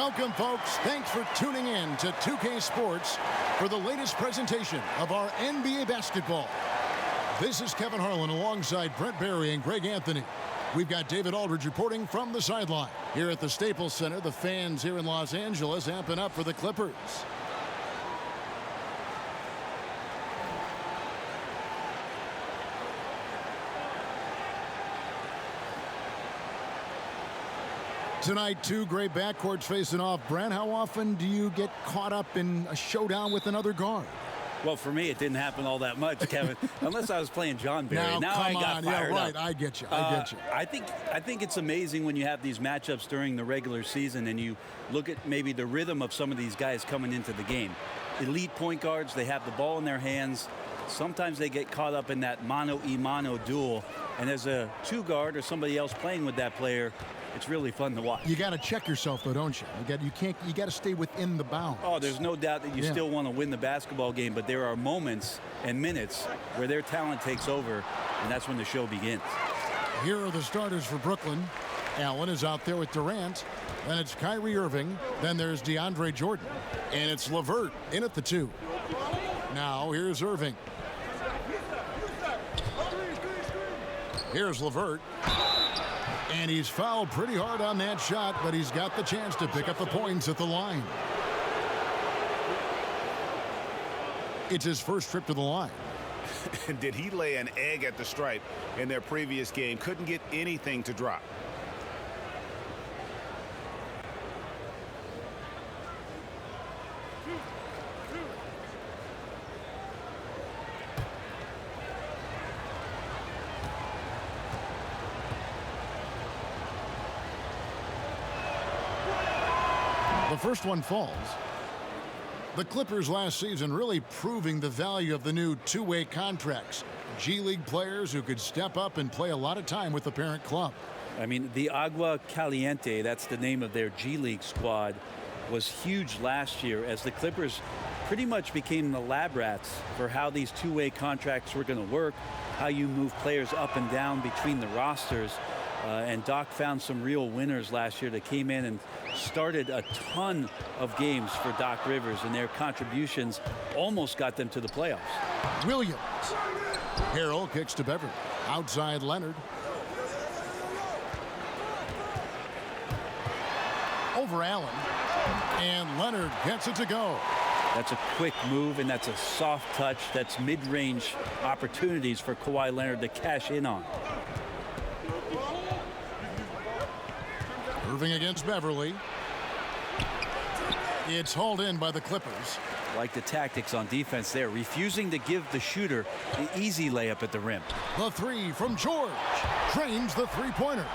Welcome, folks. Thanks for tuning in to 2K Sports for the latest presentation of our NBA basketball. This is Kevin Harlan alongside Brent Barry and Greg Anthony. We've got David Aldridge reporting from the sideline. Here at the Staples Center, the fans here in Los Angeles amping up for the Clippers. Tonight, two great backcourts facing off. Brent, how often do you get caught up in a showdown with another guard? Well, for me, it didn't happen all that much, Kevin, unless I was playing John Barry. Now I got fired up. I get you. I think it's amazing when you have these matchups during the regular season and you look at maybe the rhythm of some of these guys coming into the game. Elite point guards, they have the ball in their hands. Sometimes they get caught up in that mano-a-mano duel. And as a two guard or somebody else playing with that player, it's really fun to watch. You got to check yourself, though, don't you? You got to stay within the bounds. Oh, there's no doubt that you still want to win the basketball game, but there are moments and minutes where their talent takes over, and that's when the show begins. Here are the starters for Brooklyn. Allen is out there with Durant. Then it's Kyrie Irving. Then there's DeAndre Jordan. And it's LeVert in at the 2. Now here's Irving. Here's LeVert. And he's fouled pretty hard on that shot, but he's got the chance to pick up the points at the line. It's his first trip to the line. Did he lay an egg at the stripe in their previous game? Couldn't get anything to drop. The first one falls. The Clippers last season really proving the value of the new two-way contracts. G League players who could step up and play a lot of time with the parent club. I mean, the Agua Caliente, that's the name of their G League squad, was huge last year as the Clippers pretty much became the lab rats for how these two-way contracts were going to work, how you move players up and down between the rosters. And Doc found some real winners last year that came in and started a ton of games for Doc Rivers, and their contributions almost got them to the playoffs. Williams. Harrell kicks to Beverly. Outside Leonard. Over Allen. And Leonard gets it to go. That's a quick move, and that's a soft touch. That's mid-range opportunities for Kawhi Leonard to cash in on. Irving against Beverly. It's hauled in by the Clippers. Like the tactics on defense there, refusing to give the shooter the easy layup at the rim. The 3 from George. Drains the three-pointer.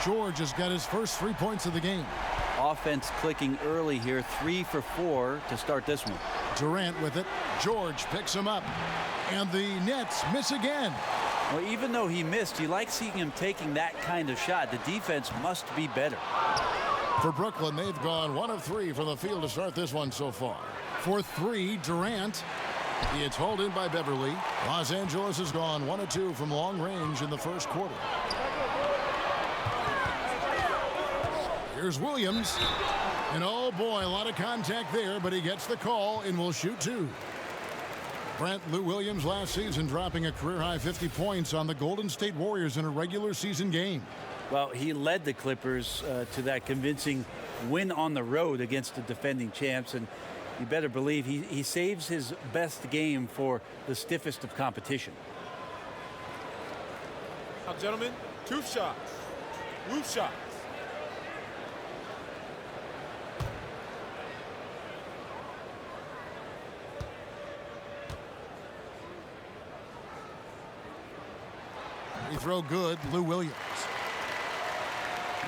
George has got his first 3 points of the game. Offense clicking early here, 3 for 4 to start this one. Durant with it. George picks him up. And the Nets miss again. Well, even though he missed, you like seeing him taking that kind of shot. The defense must be better. For Brooklyn, they've gone 1 of 3 from the field to start this one so far. For 3, Durant. It's hauled in by Beverly. Los Angeles has gone 1 of 2 from long range in the first quarter. Here's Williams. And oh boy, a lot of contact there, but he gets the call and will shoot 2. Brent, Lou Williams last season dropping a career-high 50 points on the Golden State Warriors in a regular season game. Well, he led the Clippers to that convincing win on the road against the defending champs, and you better believe he saves his best game for the stiffest of competition. Now, gentlemen, 2 shots. Roof shots. He throw good, Lou Williams.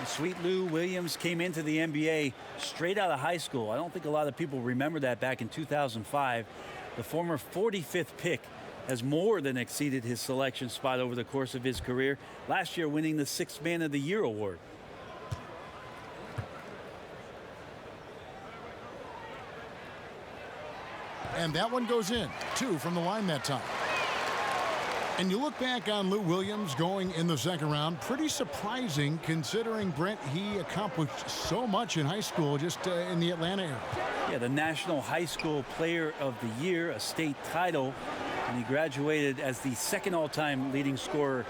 Sweet Lou Williams came into the NBA straight out of high school. I don't think a lot of people remember that back in 2005. The former 45th pick has more than exceeded his selection spot over the course of his career, last year winning the 6th Man of the Year award. And that one goes in. 2 from the line that time. And you look back on Lou Williams going in the second round, pretty surprising considering, Brent, he accomplished so much in high school just in the Atlanta area. Yeah, the National High School Player of the Year, a state title, and he graduated as the second all-time leading scorer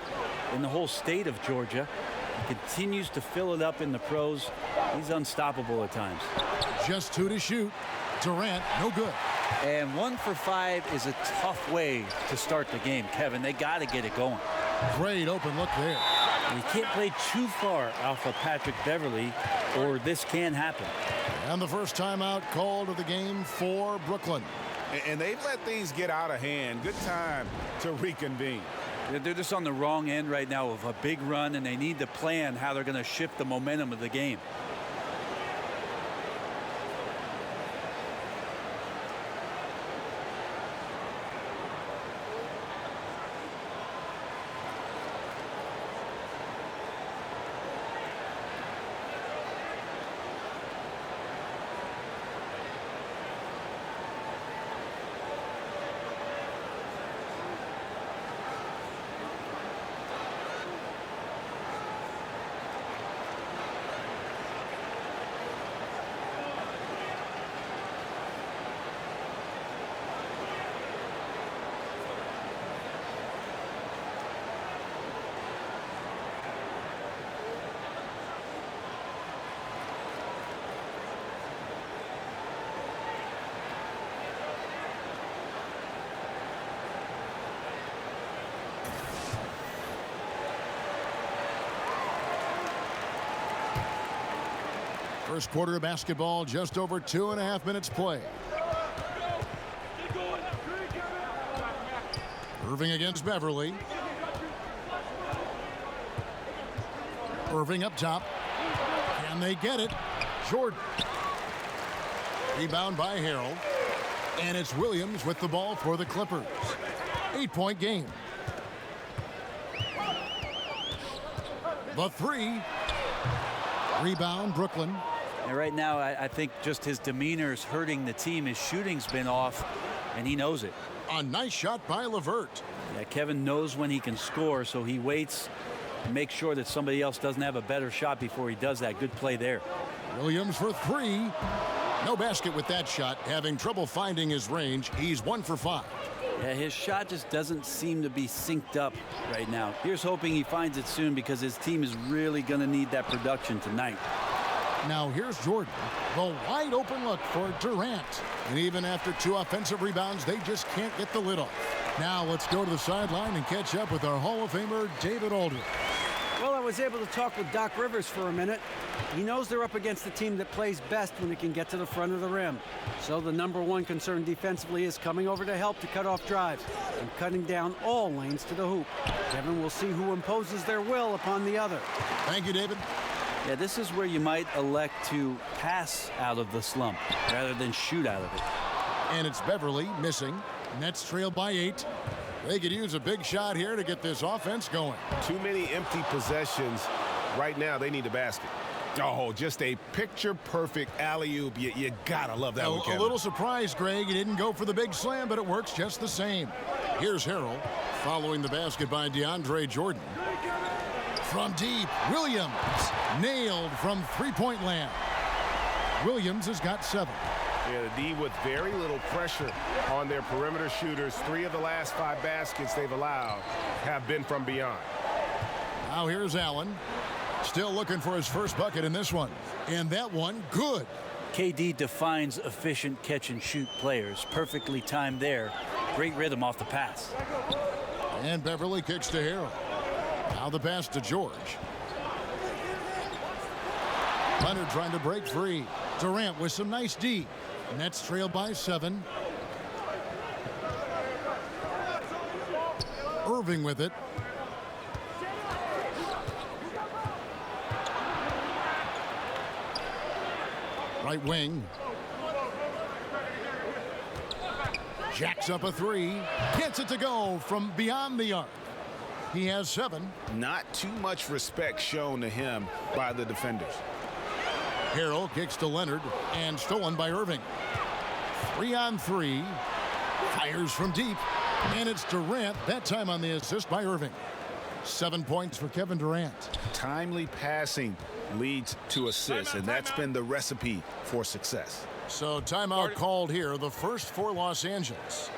in the whole state of Georgia. He continues to fill it up in the pros. He's unstoppable at times. Just 2 to shoot. Durant, no good. And 1 for 5 is a tough way to start the game, Kevin. They got to get it going. Great open look there. And you can't play too far off of Patrick Beverly, or this can happen. And the first timeout called of the game for Brooklyn. And they've let things get out of hand. Good time to reconvene. They're just on the wrong end right now of a big run, and they need to plan how they're going to shift the momentum of the game. First quarter of basketball, just over 2.5 minutes play. Irving against Beverly. Irving up top. Can they get it? Jordan. Rebound by Harrell. And it's Williams with the ball for the Clippers. 8-point game. The three. Rebound, Brooklyn. And right now, I think just his demeanor is hurting the team. His shooting's been off, and he knows it. A nice shot by LeVert. Yeah, Kevin knows when he can score, so he waits and makes sure that somebody else doesn't have a better shot before he does that. Good play there. Williams for three. No basket with that shot. Having trouble finding his range. He's 1 for 5. Yeah, his shot just doesn't seem to be synced up right now. Here's hoping he finds it soon because his team is really going to need that production tonight. Now here's Jordan. The wide open look for Durant. And even after 2 offensive rebounds, they just can't get the lid off. Now let's go to the sideline and catch up with our Hall of Famer, David Aldridge. Well, I was able to talk with Doc Rivers for a minute. He knows they're up against a team that plays best when it can get to the front of the rim. So the #1 concern defensively is coming over to help to cut off drives and cutting down all lanes to the hoop. Kevin will see who imposes their will upon the other. Thank you, David. Yeah, this is where you might elect to pass out of the slump rather than shoot out of it. And it's Beverly missing. Nets trail by 8. They could use a big shot here to get this offense going. Too many empty possessions. Right now, they need a basket. Oh, just a picture-perfect alley-oop. You gotta love that one, Kevin. A little surprise, Greg. He didn't go for the big slam, but it works just the same. Here's Harrell following the basket by DeAndre Jordan. From deep, Williams nailed from three-point land. Williams has got 7. Yeah, the D with very little pressure on their perimeter shooters. 3 of the last 5 baskets they've allowed have been from beyond. Now here's Allen. Still looking for his first bucket in this one. And that one, good. KD defines efficient catch-and-shoot players. Perfectly timed there. Great rhythm off the pass. And Beverly kicks to Harrell. Now the pass to George. Leonard trying to break free. Durant with some nice D. Nets trail by 7. Irving with it. Right wing. Jacks up a 3. Gets it to go from beyond the arc. He has 7. Not too much respect shown to him by the defenders. Harrell kicks to Leonard and stolen by Irving. 3-on-3. Fires from deep. And it's Durant, that time on the assist by Irving. 7 points for Kevin Durant. Timely passing leads to assists, and that's been the recipe for success. So timeout called here, the first for Los Angeles.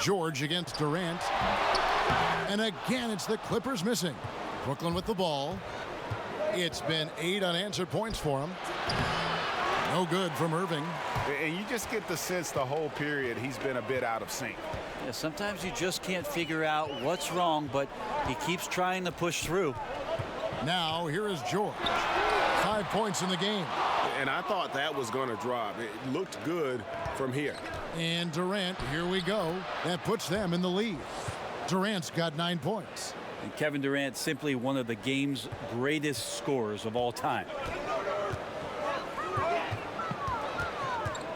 George against Durant. And again, it's the Clippers missing. Brooklyn with the ball. It's been 8 unanswered points for him. No good from Irving. And you just get the sense the whole period he's been a bit out of sync. Yeah, sometimes you just can't figure out what's wrong, but he keeps trying to push through. Now, here is George. 5 points in the game. And I thought that was going to drop. It looked good from here. And Durant, here we go. That puts them in the lead. Durant's got 9 points. And Kevin Durant, simply one of the game's greatest scorers of all time.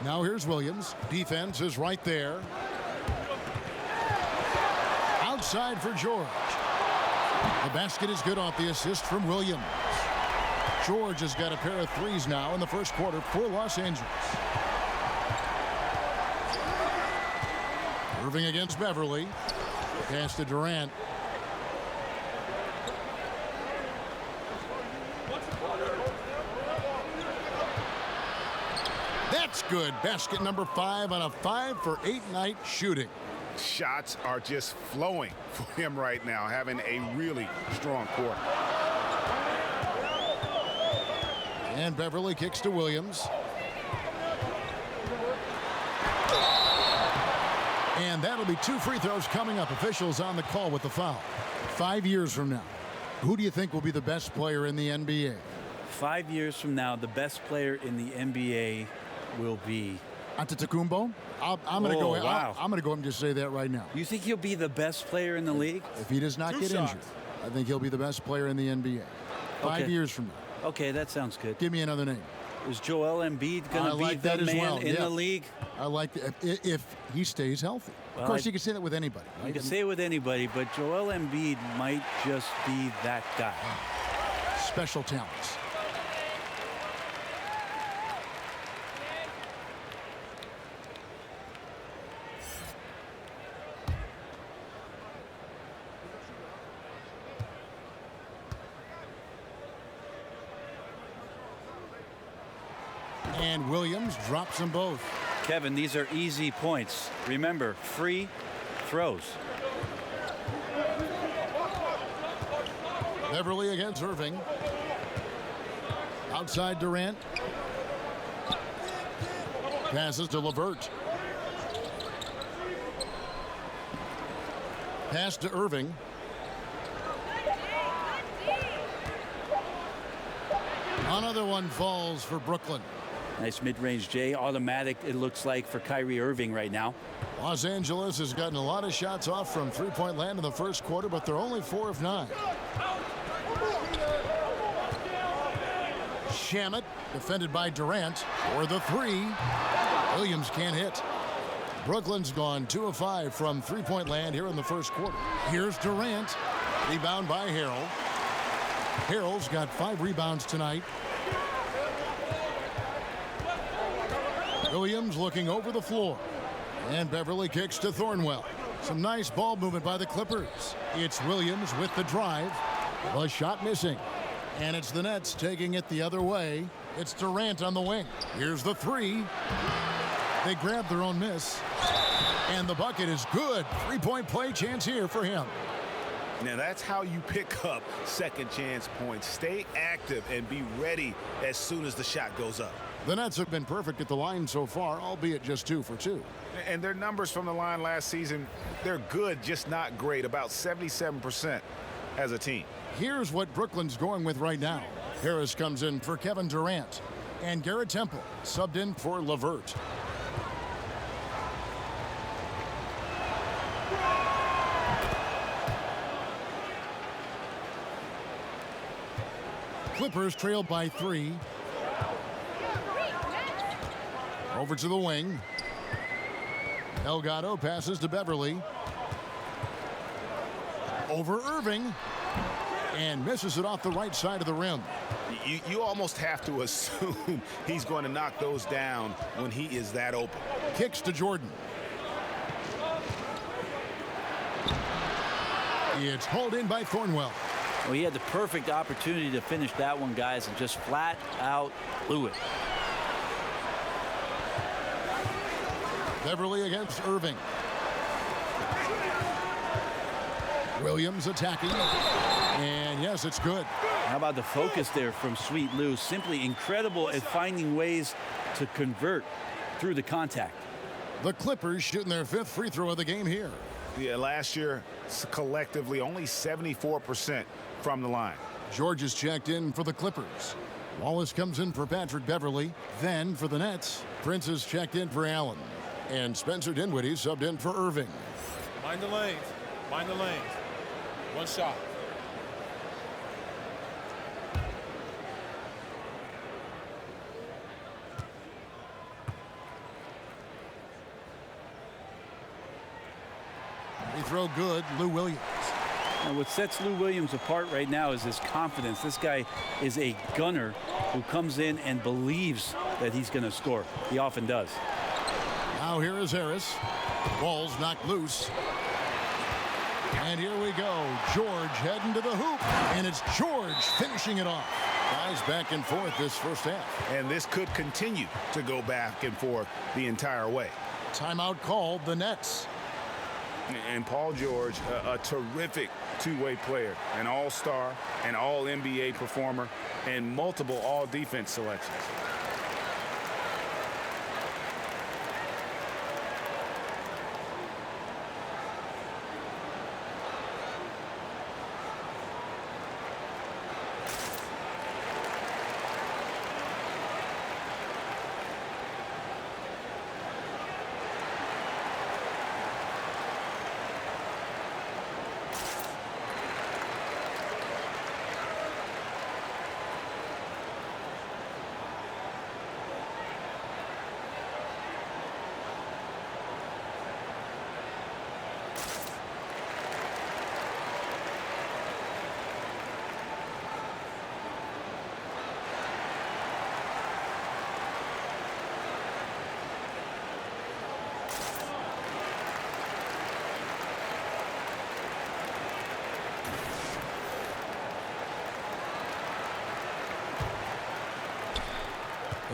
Now here's Williams. Defense is right there. Outside for George. The basket is good off the assist from Williams. George has got a pair of threes now in the first quarter for Los Angeles. Irving against Beverly. Pass to Durant. That's good. Basket number 5 on a 5 for 8 night shooting. Shots are just flowing for him right now, having a really strong quarter. And Beverly kicks to Williams. And that'll be 2 free throws coming up. Officials on the call with the foul. 5 years from now, who do you think will be the best player in the NBA? 5 years from now, the best player in the NBA will be Antetokounmpo? I'm going to go. Wow. I'm going to go and just say that right now. You think he'll be the best player in the league? If he does not get injured, I think he'll be the best player in the NBA. 5 years from now. Okay, that sounds good. Give me another name. Is Joel Embiid going to be the man in the league? I like that if he stays healthy. Of course, you can say that with anybody. Right? You can say it with anybody, but Joel Embiid might just be that guy. Special talents. And Williams drops them both. Kevin, these are easy points. Remember, free throws. Beverly against Irving. Outside Durant. Passes to LeVert. Pass to Irving. Another one falls for Brooklyn. Nice mid-range J. Automatic, it looks like, for Kyrie Irving right now. Los Angeles has gotten a lot of shots off from three-point land in the first quarter, but they're only 4 of 9. Shamet, defended by Durant, for the 3. Williams can't hit. Brooklyn's gone 2 of 5 from three-point land here in the first quarter. Here's Durant. Rebound by Harrell. Harrell's got 5 rebounds tonight. Williams looking over the floor. And Beverly kicks to Thornwell. Some nice ball movement by the Clippers. It's Williams with the drive. The shot missing. And it's the Nets taking it the other way. It's Durant on the wing. Here's the three. They grab their own miss. And the bucket is good. Three-point play chance here for him. Now that's how you pick up second chance points. Stay active and be ready as soon as the shot goes up. The Nets have been perfect at the line so far, albeit just 2 for 2. And their numbers from the line last season, they're good, just not great. About 77% as a team. Here's what Brooklyn's going with right now. Harris comes in for Kevin Durant. And Garrett Temple subbed in for LeVert. Clippers trailed by 3. Over to the wing. Delgado passes to Beverly. Over Irving. And misses it off the right side of the rim. You almost have to assume he's going to knock those down when he is that open. Kicks to Jordan. It's hauled in by Thornwell. Well, he had the perfect opportunity to finish that one, guys, and just flat out blew it. Beverly against Irving. Williams attacking. And yes, it's good. How about the focus there from Sweet Lou? Simply incredible at finding ways to convert through the contact. The Clippers shooting their 5th free throw of the game here. Yeah, last year, collectively, only 74% from the line. George is checked in for the Clippers. Wallace comes in for Patrick Beverly. Then for the Nets, Prince is checked in for Allen. And Spencer Dinwiddie subbed in for Irving. Mind the lanes. Mind the lanes. One shot. Free throw good, Lou Williams. And what sets Lou Williams apart right now is his confidence. This guy is a gunner who comes in and believes that he's going to score. He often does. Now here is Harris. Ball's knocked loose. And here we go. George heading to the hoop. And it's George finishing it off. Guys back and forth this first half. And this could continue to go back and forth the entire way. Timeout called, the Nets. And Paul George, a terrific two-way player, an all-star, an all-NBA performer, and multiple all-defense selections.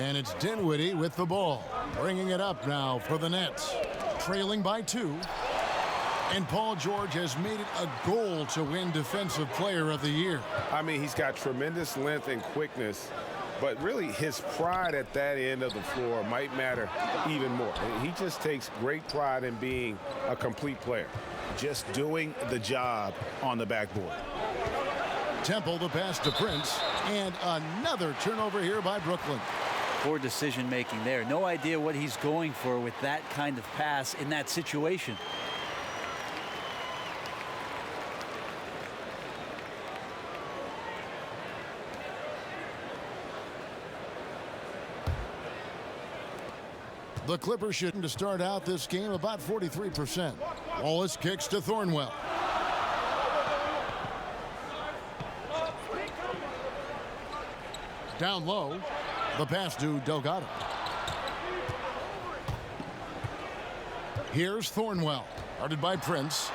And it's Dinwiddie with the ball. Bringing it up now for the Nets. Trailing by 2. And Paul George has made it a goal to win Defensive Player of the Year. I mean, he's got tremendous length and quickness, but really his pride at that end of the floor might matter even more. He just takes great pride in being a complete player, just doing the job on the backboard. Temple the pass to Prince. And another turnover here by Brooklyn. Poor decision making there. No idea what he's going for with that kind of pass in that situation. The Clippers shooting to start out this game about 43%. Wallace kicks to Thornwell. Down low. The pass to Delgado. Here's Thornwell. Guarded by Prince.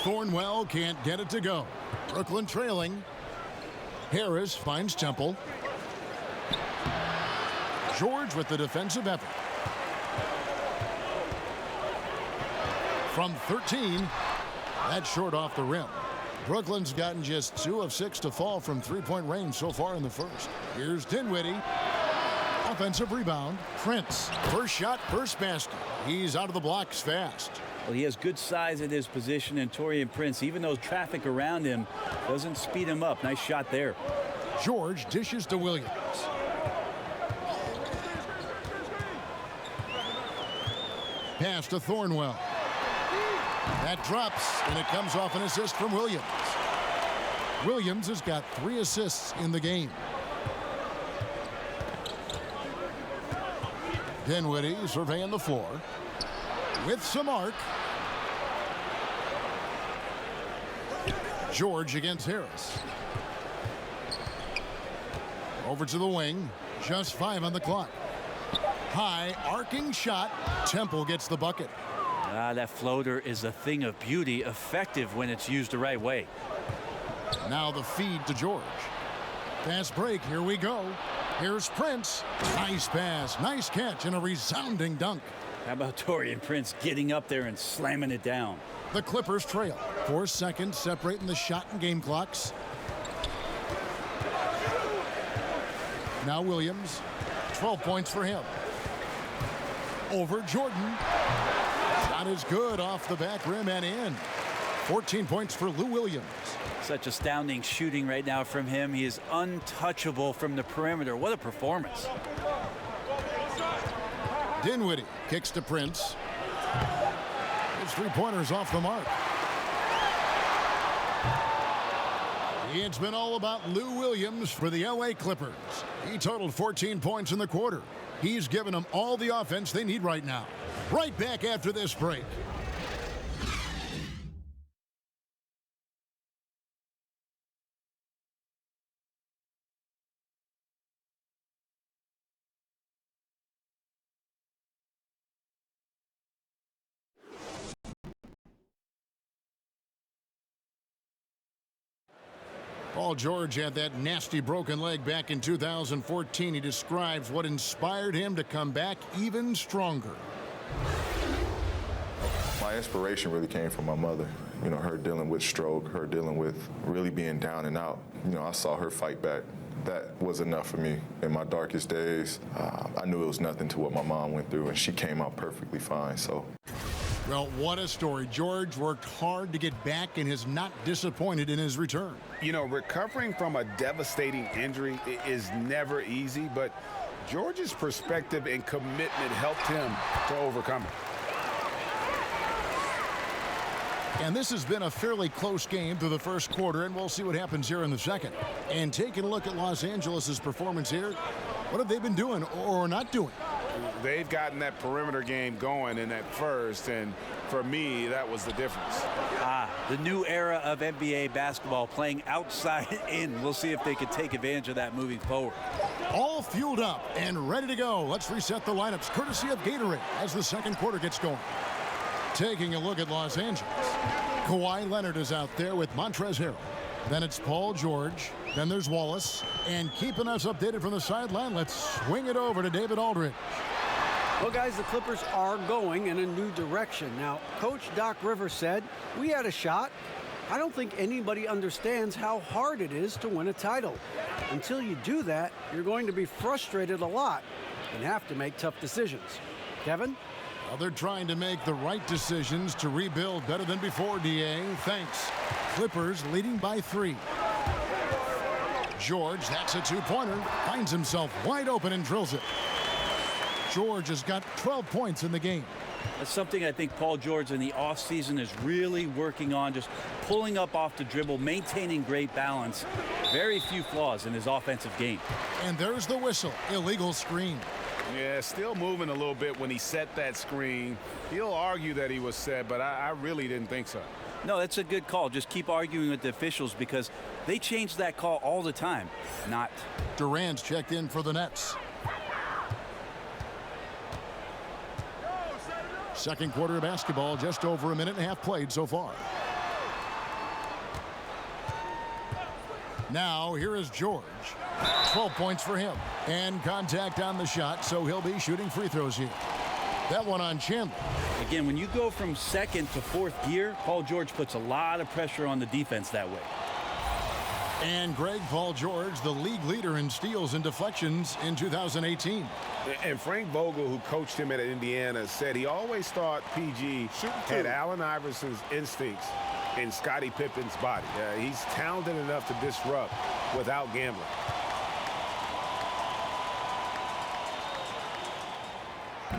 Thornwell can't get it to go. Brooklyn trailing. Harris finds Temple. George with the defensive effort. From 13, that's short off the rim. Brooklyn's gotten just 2 of 6 to fall from three-point range so far in the first. Here's Dinwiddie. Offensive rebound. Prince. First shot, first basket. He's out of the blocks fast. Well, he has good size at his position, and Taurean Prince, even though traffic around him doesn't speed him up. Nice shot there. George dishes to Williams. Pass to Thornwell. That drops, and it comes off an assist from Williams. Williams has got 3 assists in the game. Dinwiddie surveying the floor with some arc. George against Harris. Over to the wing. Just 5 on the clock. High arcing shot. Temple gets the bucket. That floater is a thing of beauty, effective when it's used the right way. Now the feed to George. Fast break. Here we go. Here's Prince. Nice pass, nice catch, and a resounding dunk. How about Taurean Prince getting up there and slamming it down? The Clippers trail. 4 seconds separating the shot and game clocks. Now Williams. 12 points for him. Over Jordan. Shot is good off the back rim and in. 14 points for Lou Williams. Such astounding shooting right now from him. He is untouchable from the perimeter. What a performance. Dinwiddie kicks to Prince. His 3-pointers off the mark. It's been all about Lou Williams for the LA Clippers. He totaled 14 points in the quarter. He's given them all the offense they need right now. Right back after this break. Paul George had that nasty broken leg back in 2014. He describes what inspired him to come back even stronger. My inspiration really came from my mother. You know, her dealing with stroke, her dealing with really being down and out. You know, I saw her fight back. That was enough for me. In my darkest days, I knew it was nothing to what my mom went through, and she came out perfectly fine, so. Well, what a story. George worked hard to get back and is not disappointed in his return. You know, recovering from a devastating injury is never easy, but George's perspective and commitment helped him to overcome it. And this has been a fairly close game through the first quarter, and we'll see what happens here in the second. And taking a look at Los Angeles' performance here, what have they been doing or not doing? They've gotten that perimeter game going in that first, and for me, that was the difference. The new era of NBA basketball, playing outside in. We'll see if they can take advantage of that moving forward. All fueled up and ready to go. Let's reset the lineups, courtesy of Gatorade, as the second quarter gets going. Taking a look at Los Angeles. Kawhi Leonard is out there with Montrezl Harrell. Then it's Paul George. Then there's Wallace. And keeping us updated from the sideline, let's swing it over to David Aldridge. Well, guys, the Clippers are going in a new direction. Now, Coach Doc Rivers said, we had a shot. I don't think anybody understands how hard it is to win a title. Until you do that, you're going to be frustrated a lot and have to make tough decisions. Kevin? Well, they're trying to make the right decisions to rebuild better than before, DA. Thanks. Clippers leading by 3. George, that's a 2-pointer. Finds himself wide open and drills it. George has got 12 points in the game. That's something I think Paul George in the offseason is really working on, just pulling up off the dribble, maintaining great balance. Very few flaws in his offensive game. And there's the whistle. Illegal screen. Yeah, still moving a little bit when he set that screen. He'll argue that he was set, but I really didn't think so. No, that's a good call. Just keep arguing with the officials because they change that call all the time. Not. Durant's checked in for the Nets. Second quarter of basketball, just over a minute and a half played so far. Now here is George. 12 points for him. And contact on the shot, so he'll be shooting free throws here. That one on Chandler. Again, when you go from second to fourth gear, Paul George puts a lot of pressure on the defense that way. And Paul George, the league leader in steals and deflections in 2018. And Frank Vogel, who coached him at Indiana, said he always thought PG had Allen Iverson's instincts in Scottie Pippen's body. He's talented enough to disrupt without gambling.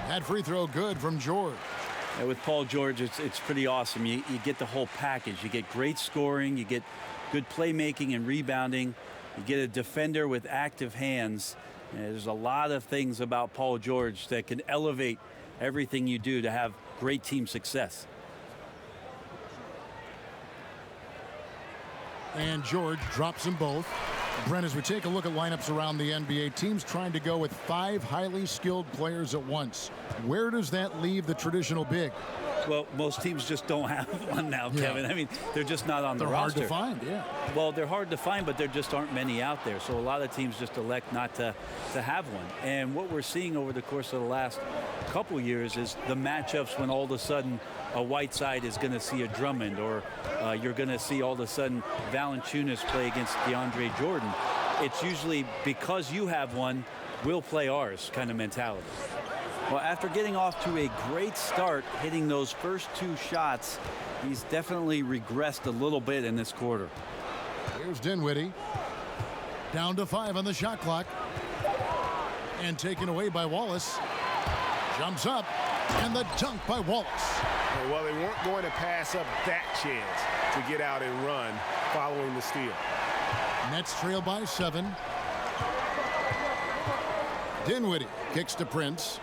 That free throw good from George. And with Paul George, it's pretty awesome. You get the whole package. You get great scoring. You get good playmaking and rebounding. You get a defender with active hands. And there's a lot of things about Paul George that can elevate everything you do to have great team success. And George drops them both. Brent, as we take a look at lineups around the NBA, teams trying to go with 5 highly skilled players at once. Where does that leave the traditional big? Well, most teams just don't have one now, Kevin. I mean, they're just not on the roster. They're hard to find, yeah. Well, they're hard to find, but there just aren't many out there. So a lot of teams just elect not to have one. And what we're seeing over the course of the last couple years is the matchups when all of a sudden a Whiteside is going to see a Drummond, or you're going to see all of a sudden Valanciunas play against DeAndre Jordan. It's usually because you have one, we'll play ours kind of mentality. Well, after getting off to a great start, hitting those first 2 shots, he's definitely regressed a little bit in this quarter. Here's Dinwiddie. Down to 5 on the shot clock. And taken away by Wallace. Jumps up. And the dunk by Wallace. Well, they weren't going to pass up that chance to get out and run following the steal. Nets trail by 7. Dinwiddie kicks to Prince.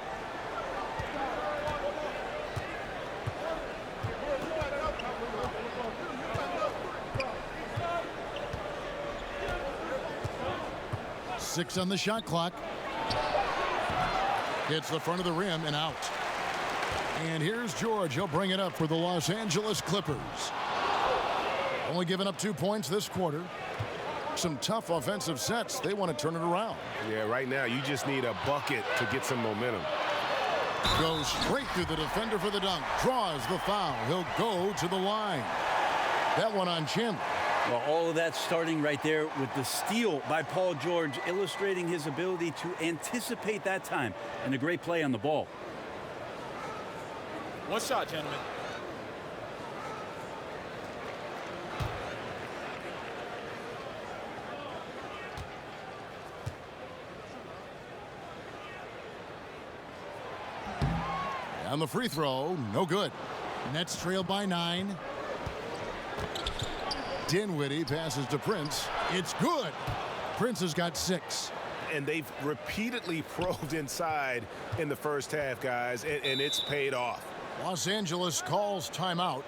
Six on the shot clock. Hits the front of the rim and out. And here's George. He'll bring it up for the Los Angeles Clippers. Only giving up 2 points this quarter. Some tough offensive sets. They want to turn it around. Yeah, right now you just need a bucket to get some momentum. Goes straight through the defender for the dunk. Draws the foul. He'll go to the line. That one on Chandler. Well, all of that starting right there with the steal by Paul George, illustrating his ability to anticipate that time, and a great play on the ball. One shot, gentlemen. On the free throw, no good. Nets trail by 9. Dinwiddie passes to Prince. It's good. Prince has got 6. And they've repeatedly probed inside in the first half, guys, and it's paid off. Los Angeles calls timeout.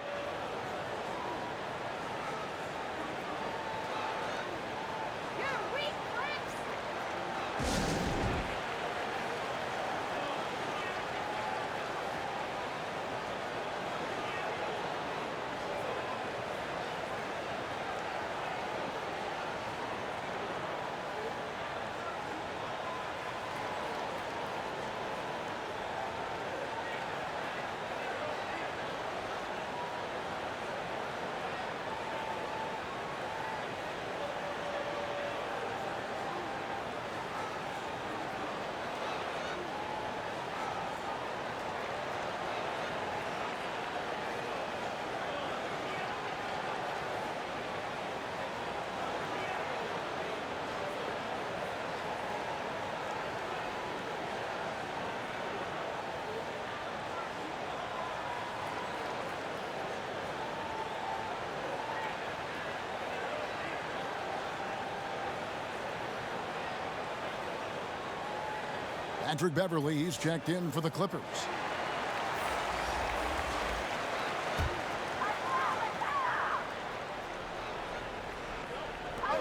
Patrick Beverley, he's checked in for the Clippers.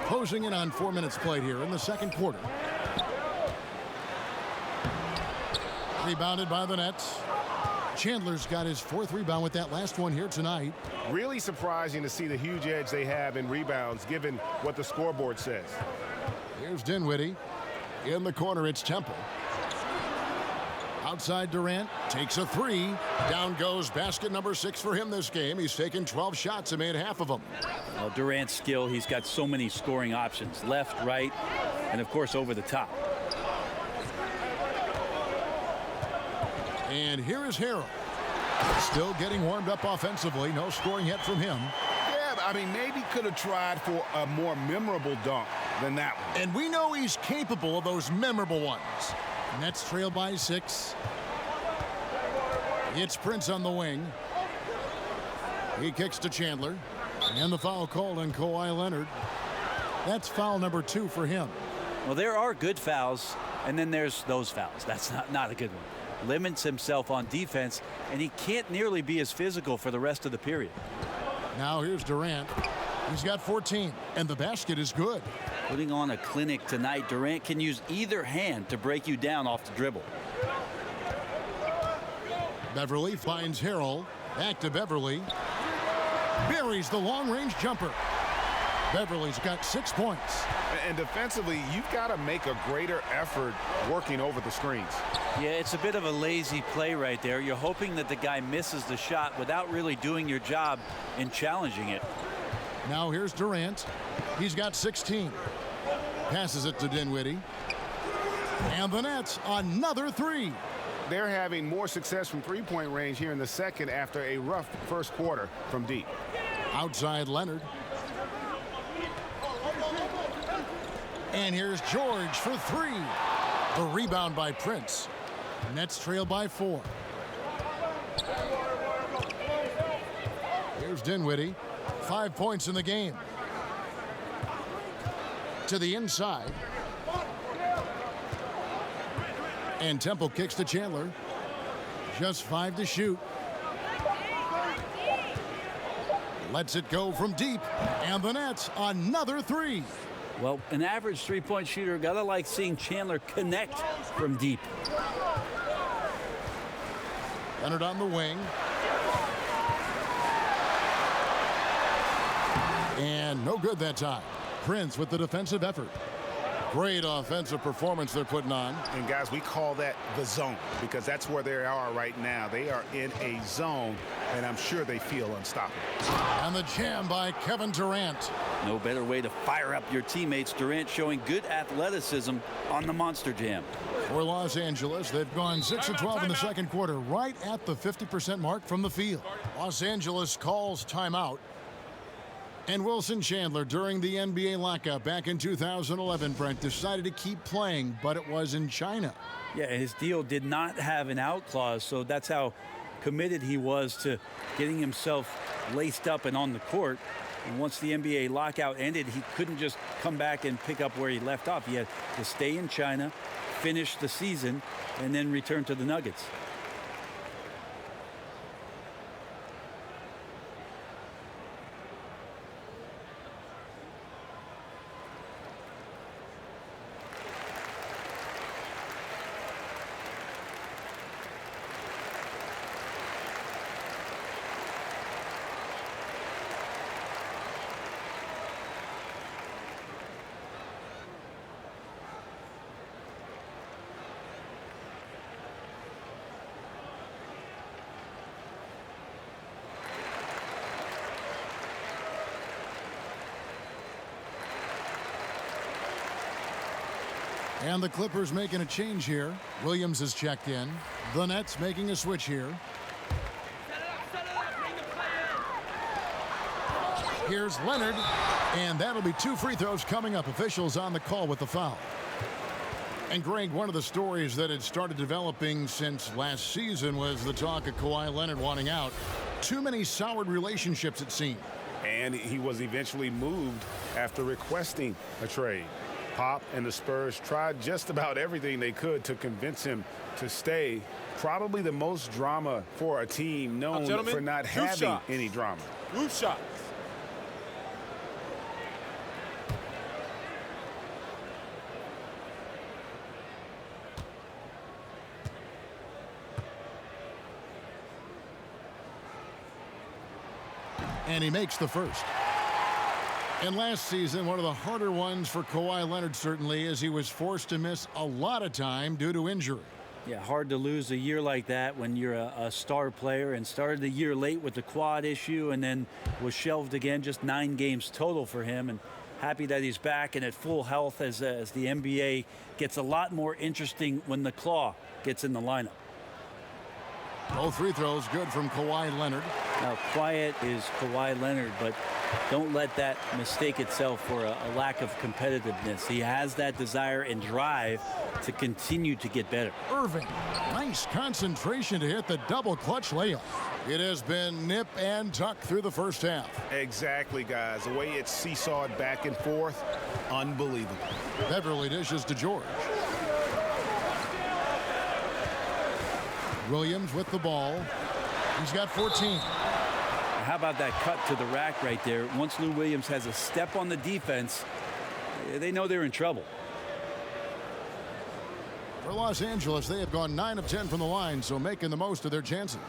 Closing in on 4 minutes played here in the second quarter. Rebounded by the Nets. Chandler's got his 4th rebound with that last one here tonight. Really surprising to see the huge edge they have in rebounds given what the scoreboard says. Here's Dinwiddie. In the corner, it's Temple. Outside Durant takes a 3. Down goes basket number 6 for him this game. He's taken 12 shots and made half of them. Well, Durant's skill, he's got so many scoring options. Left, right, and of course over the top. And here is Harrell. Still getting warmed up offensively. No scoring yet from him. Yeah, but I mean, maybe could have tried for a more memorable dunk than that one. And we know he's capable of those memorable ones. Nets trail by 6. It's Prince on the wing. He kicks to Chandler. And the foul called on Kawhi Leonard. That's foul number 2 for him. Well, there are good fouls, and then there's those fouls. That's not a good one. Limits himself on defense, and he can't nearly be as physical for the rest of the period. Now here's Durant. He's got 14, and the basket is good. Putting on a clinic tonight, Durant can use either hand to break you down off the dribble. Beverly finds Harrell. Back to Beverly. Buries the long-range jumper. Beverly's got 6 points. And defensively, you've got to make a greater effort working over the screens. Yeah, it's a bit of a lazy play right there. You're hoping that the guy misses the shot without really doing your job in challenging it. Now here's Durant. He's got 16. Passes it to Dinwiddie. And the Nets, another 3. They're having more success from three-point range here in the second after a rough first quarter from deep. Outside Leonard. And here's George for 3. The rebound by Prince. Nets trail by 4. Here's Dinwiddie. 5 points in the game. To the inside. And Temple kicks to Chandler. Just 5 to shoot. Lets it go from deep. And the Nets, another 3. Well, an average three-point shooter, gotta like seeing Chandler connect from deep. Leonard on the wing. And no good that time. Prince with the defensive effort. Great offensive performance they're putting on. And guys, we call that the zone because that's where they are right now. They are in a zone, and I'm sure they feel unstoppable. And the jam by Kevin Durant. No better way to fire up your teammates. Durant showing good athleticism on the monster jam. For Los Angeles, they've gone 6 of 12 in the second quarter, right at the 50% mark from the field. Los Angeles calls timeout. And Wilson Chandler, during the NBA lockout back in 2011, Brent, decided to keep playing, but it was in China. Yeah, his deal did not have an out clause, so that's how committed he was to getting himself laced up and on the court. And once the NBA lockout ended, he couldn't just come back and pick up where he left off. He had to stay in China, finish the season, and then return to the Nuggets. And the Clippers making a change here. Williams is checked in. The Nets making a switch here. Here's Leonard. And that'll be 2 free throws coming up. Officials on the call with the foul. And Greg, one of the stories that had started developing since last season was the talk of Kawhi Leonard wanting out. Too many soured relationships, it seemed. And he was eventually moved after requesting a trade. Pop and the Spurs tried just about everything they could to convince him to stay. Probably the most drama for a team known for not having any drama. Roof shots. And he makes the first. And last season, one of the harder ones for Kawhi Leonard, certainly, as he was forced to miss a lot of time due to injury. Yeah, hard to lose a year like that when you're a star player, and started the year late with the quad issue and then was shelved again. Just 9 games total for him, and happy that he's back and at full health as the NBA gets a lot more interesting when the claw gets in the lineup. Both free throws good from Kawhi Leonard. Now, quiet is Kawhi Leonard, but don't let that mistake itself for a lack of competitiveness. He has that desire and drive to continue to get better. Irving, nice concentration to hit the double clutch layup. It has been nip and tuck through the first half. Exactly, guys. The way it's seesawed back and forth, unbelievable. Beverly dishes to George. Williams with the ball. He's got 14. How about that cut to the rack right there? Once Lou Williams has a step on the defense, they know they're in trouble. For Los Angeles, they have gone 9 of 10 from the line, so making the most of their chances.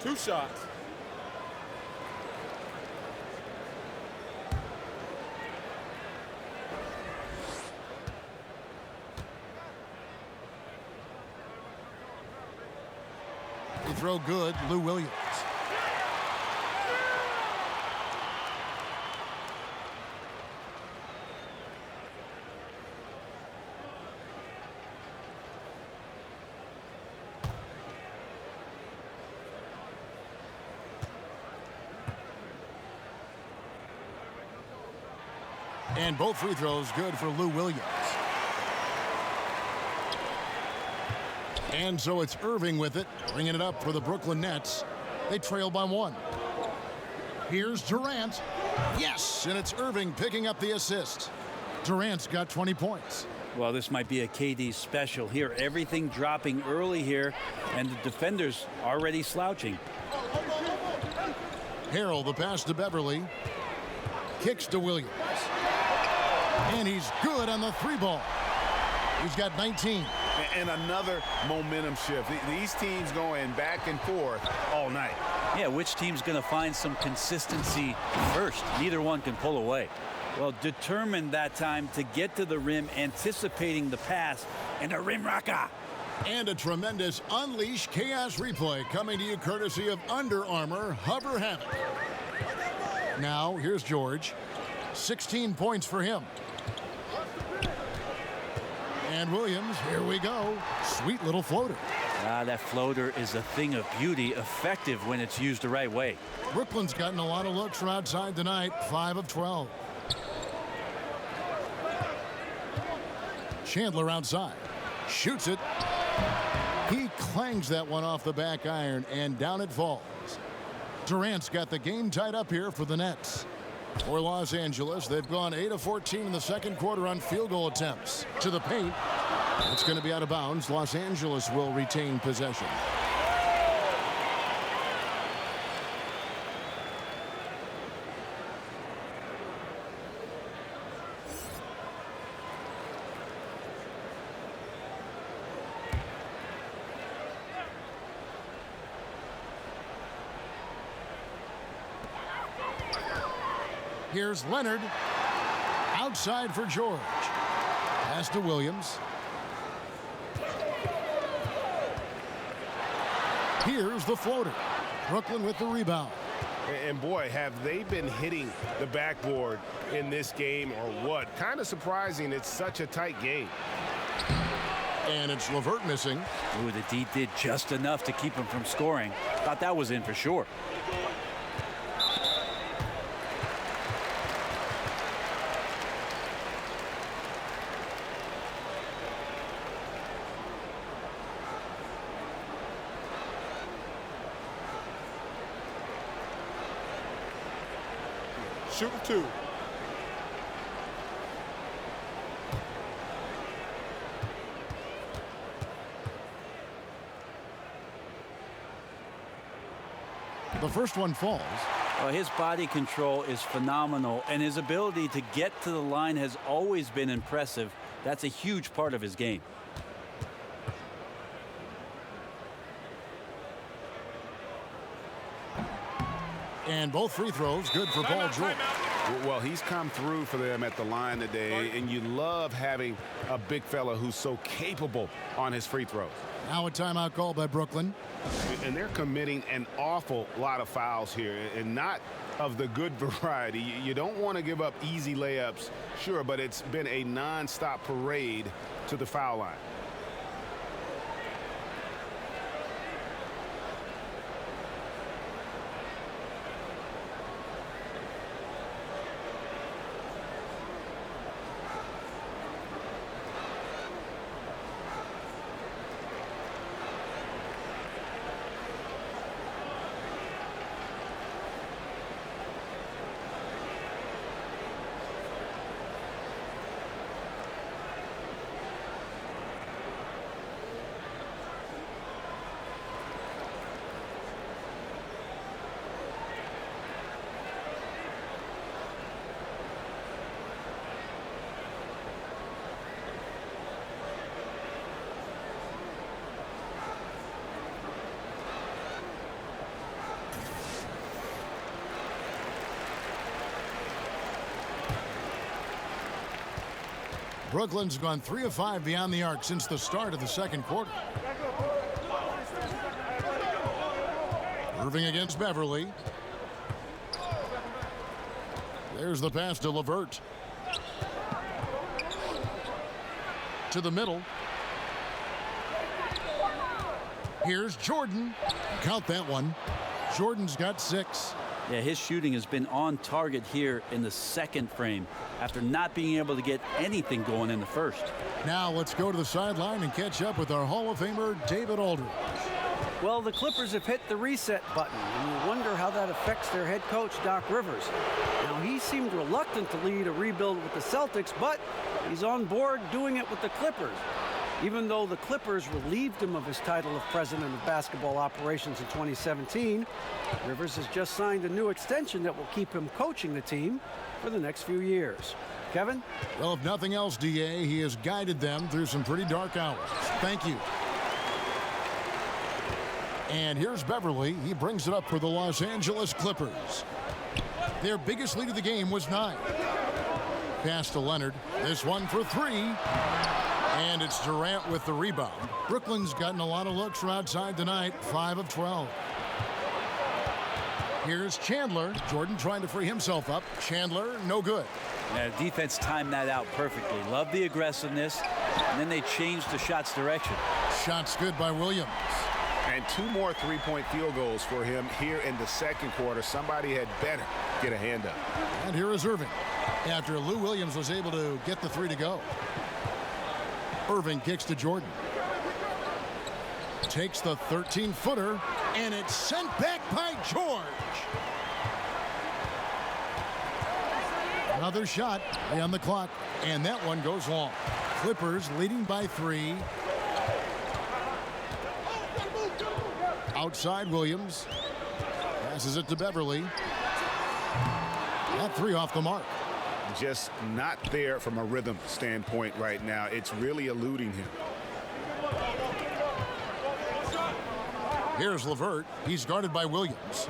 Two shots. They throw good, Lou Williams. And both free throws good for Lou Williams. And so it's Irving with it, bringing it up for the Brooklyn Nets. They trail by 1. Here's Durant. Yes, and it's Irving picking up the assist. Durant's got 20 points. Well, this might be a KD special here. Everything dropping early here, and the defenders already slouching. Harrell, the pass to Beverly. Kicks to Williams. And he's good on the 3-ball. He's got 19. And another momentum shift. These teams going back and forth all night. Yeah, which team's going to find some consistency first? Neither one can pull away. Well, determined that time to get to the rim, anticipating the pass, and a rim rocker. And a tremendous Unleash Chaos replay coming to you courtesy of Under Armour Hover Havoc. Now, here's George. 16 points for him. And Williams, here we go. Sweet little floater. That floater is a thing of beauty, effective when it's used the right way. Brooklyn's gotten a lot of looks from outside tonight, 5 of 12. Chandler outside. Shoots it. He clangs that one off the back iron, and down it falls. Durant's got the game tied up here for the Nets. For Los Angeles, they've gone 8 of 14 in the second quarter on field goal attempts. To the paint. It's going to be out of bounds. Los Angeles will retain possession. Here's Leonard. Outside for George. Pass to Williams. Here's the floater. Brooklyn with the rebound. And boy, have they been hitting the backboard in this game or what? Kind of surprising it's such a tight game. And it's LeVert missing. Ooh, the D did just enough to keep him from scoring. Thought that was in for sure. Shooting 2. The first one falls. Well, his body control is phenomenal, and his ability to get to the line has always been impressive. That's a huge part of his game. And both free throws good for Paul George. Well, he's come through for them at the line today, and you love having a big fella who's so capable on his free throws. Now a timeout called by Brooklyn. And they're committing an awful lot of fouls here, and not of the good variety. You don't want to give up easy layups, sure, but it's been a non-stop parade to the foul line. Brooklyn's gone 3 of 5 beyond the arc since the start of the second quarter. Irving against Beverly. There's the pass to LeVert. To the middle. Here's Jordan. Count that one. Jordan's got 6. Yeah, his shooting has been on target here in the second frame after not being able to get anything going in the first. Now let's go to the sideline and catch up with our Hall of Famer, David Aldridge. Well, the Clippers have hit the reset button, and you wonder how that affects their head coach, Doc Rivers. Now, he seemed reluctant to lead a rebuild with the Celtics, but he's on board doing it with the Clippers. Even though the Clippers relieved him of his title of president of basketball operations in 2017, Rivers has just signed a new extension that will keep him coaching the team for the next few years. Kevin? Well, if nothing else, DA, he has guided them through some pretty dark hours. Thank you. And here's Beverly. He brings it up for the Los Angeles Clippers. Their biggest lead of the game was 9. Pass to Leonard. This one for 3. And it's Durant with the rebound. Brooklyn's gotten a lot of looks from outside tonight, 5 of 12. Here's Chandler. Jordan trying to free himself up. Chandler, no good. Yeah, defense timed that out perfectly. Love the aggressiveness, and then they changed the shot's direction. Shots good by Williams. And 2 more three-point field goals for him here in the second quarter. Somebody had better get a hand up. And here is Irving. After Lou Williams was able to get the 3 to go. Irving kicks to Jordan. Takes the 13-footer, and it's sent back by George. Another shot on the clock, and that one goes long. Clippers leading by 3. Outside Williams. Passes it to Beverly. That 3 off the mark. Just not there from a rhythm standpoint right now. It's really eluding him. Here's LeVert. He's guarded by Williams.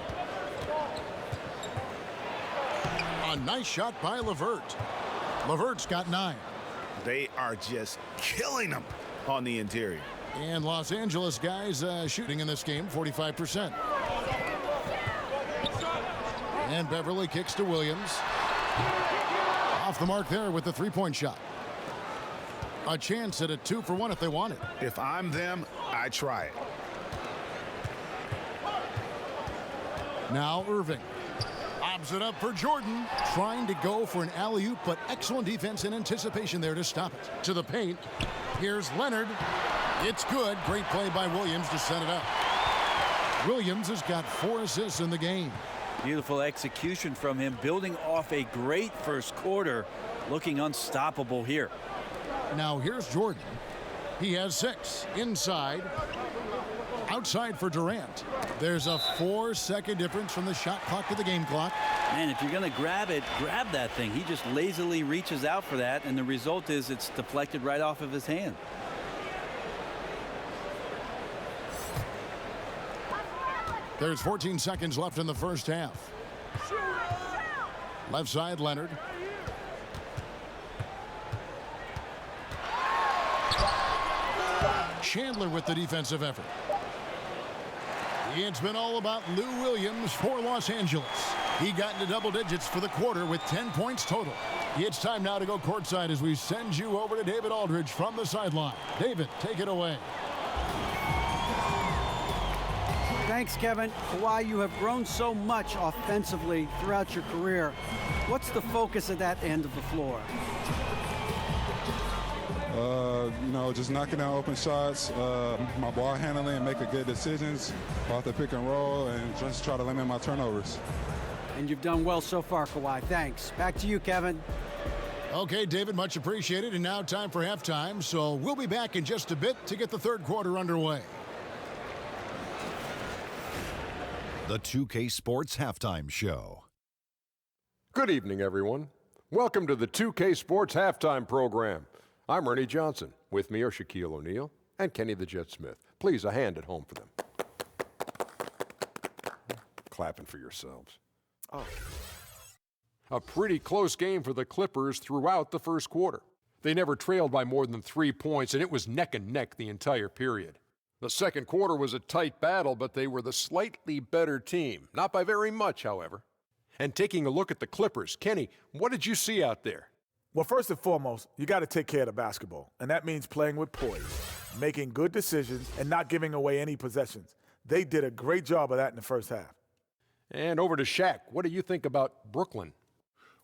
A nice shot by LeVert. LeVert's got 9. They are just killing them on the interior. And Los Angeles guys shooting in this game, 45%. And Beverly kicks to Williams. Off the mark there with the 3-point shot. A chance at a 2-for-1 if they want it. If I'm them, I try it. Now Irving. Lobs it up for Jordan. Trying to go for an alley-oop, but excellent defense and anticipation there to stop it. To the paint. Here's Leonard. It's good. Great play by Williams to set it up. Williams has got 4 assists in the game. Beautiful execution from him, building off a great first quarter, looking unstoppable here. Now here's Jordan. He has 6 inside. outside for Durant. There's a 4-second difference from the shot clock to the game clock. Man, if you're going to grab it, grab that thing. He just lazily reaches out for that, and the result is it's deflected right off of his hand. There's 14 seconds left in the first half. Left side, Leonard. Chandler with the defensive effort. It's been all about Lou Williams for Los Angeles. He got into double digits for the quarter with 10 points total. It's time now to go courtside as we send you over to David Aldridge from the sideline. David, take it away. Thanks, Kevin. Kawhi, you have grown so much offensively throughout your career. What's the focus at that end of the floor? Just knocking down open shots, my ball handling and making good decisions off the pick and roll, and just try to limit my turnovers. And you've done well so far, Kawhi. Thanks. Back to you, Kevin. Okay, David, much appreciated. And now time for halftime. So we'll be back in just a bit to get the third quarter underway. The 2K Sports Halftime Show. Good evening, everyone. Welcome to the 2K Sports Halftime Program. I'm Ernie Johnson. With me are Shaquille O'Neal and Kenny the Jet Smith. Please, a hand at home for them. Clapping for yourselves. Oh. A pretty close game for the Clippers throughout the first quarter. They never trailed by more than 3 points, and it was neck and neck the entire period. The second quarter was a tight battle, but they were the slightly better team. Not by very much, however. And taking a look at the Clippers, Kenny, what did you see out there? Well, first and foremost, you got to take care of the basketball, and that means playing with poise, making good decisions, and not giving away any possessions. They did a great job of that in the first half. And over to Shaq. What do you think about Brooklyn?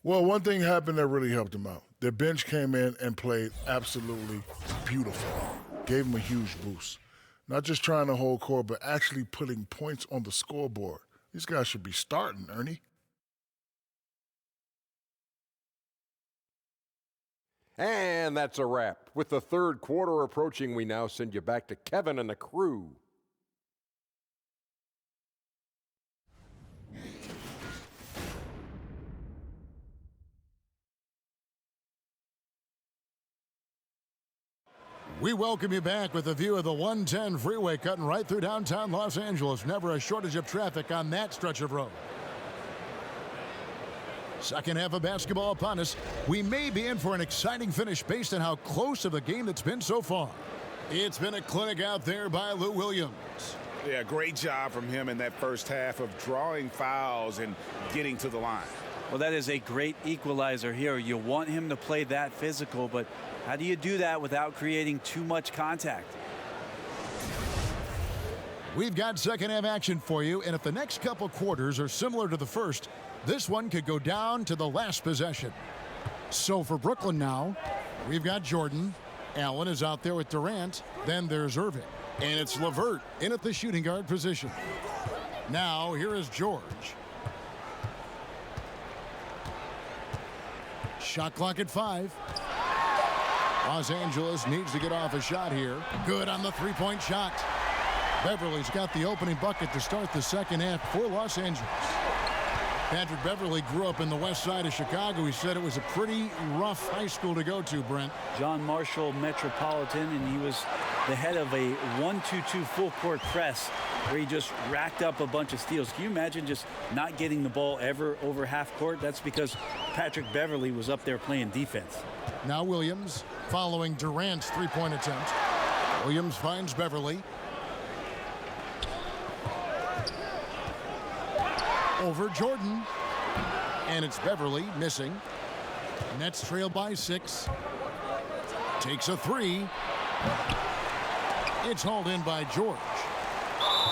Well, one thing happened that really helped them out. Their bench came in and played absolutely beautiful. Gave them a huge boost. Not just trying to hold court, but actually putting points on the scoreboard. These guys should be starting, Ernie. And that's a wrap. With the third quarter approaching, we now send you back to Kevin and the crew. We welcome you back with a view of the 110 freeway cutting right through downtown Los Angeles. Never a shortage of traffic on that stretch of road. Second half of basketball upon us. We may be in for an exciting finish based on how close of a game that's been so far. It's been a clinic out there by Lou Williams. Yeah, great job from him in that first half of drawing fouls and getting to the line. Well, that is a great equalizer here. You want him to play that physical, but how do you do that without creating too much contact? We've got second half action for you, and if the next couple quarters are similar to the first, this one could go down to the last possession. So for Brooklyn now, we've got Jordan. Allen is out there with Durant. Then there's Irving. And it's LeVert in at the shooting guard position. Now here is George. Shot clock at 5. Los Angeles needs to get off a shot here. Good on the three-point shot. Beverly's got the opening bucket to start the second half for Los Angeles. Patrick Beverly grew up in the west side of Chicago. He said it was a pretty rough high school to go to, Brent. John Marshall Metropolitan, and he was the head of a 1-2-2 full court press where he just racked up a bunch of steals. Can you imagine just not getting the ball ever over half court? That's because Patrick Beverly was up there playing defense. Now Williams following Durant's three-point attempt. Williams finds Beverly. Over Jordan. And it's Beverly missing. Nets trail by 6. Takes a 3. It's hauled in by George.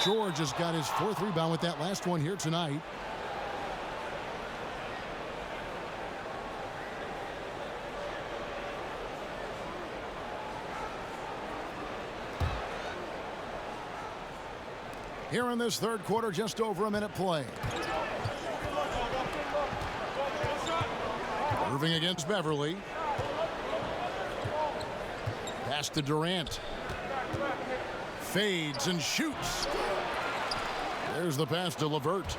George has got his 4th rebound with that last one here tonight. Here in this third quarter, just over a minute play. Irving against Beverly. Pass to Durant. Fades and shoots. There's the pass to LeVert.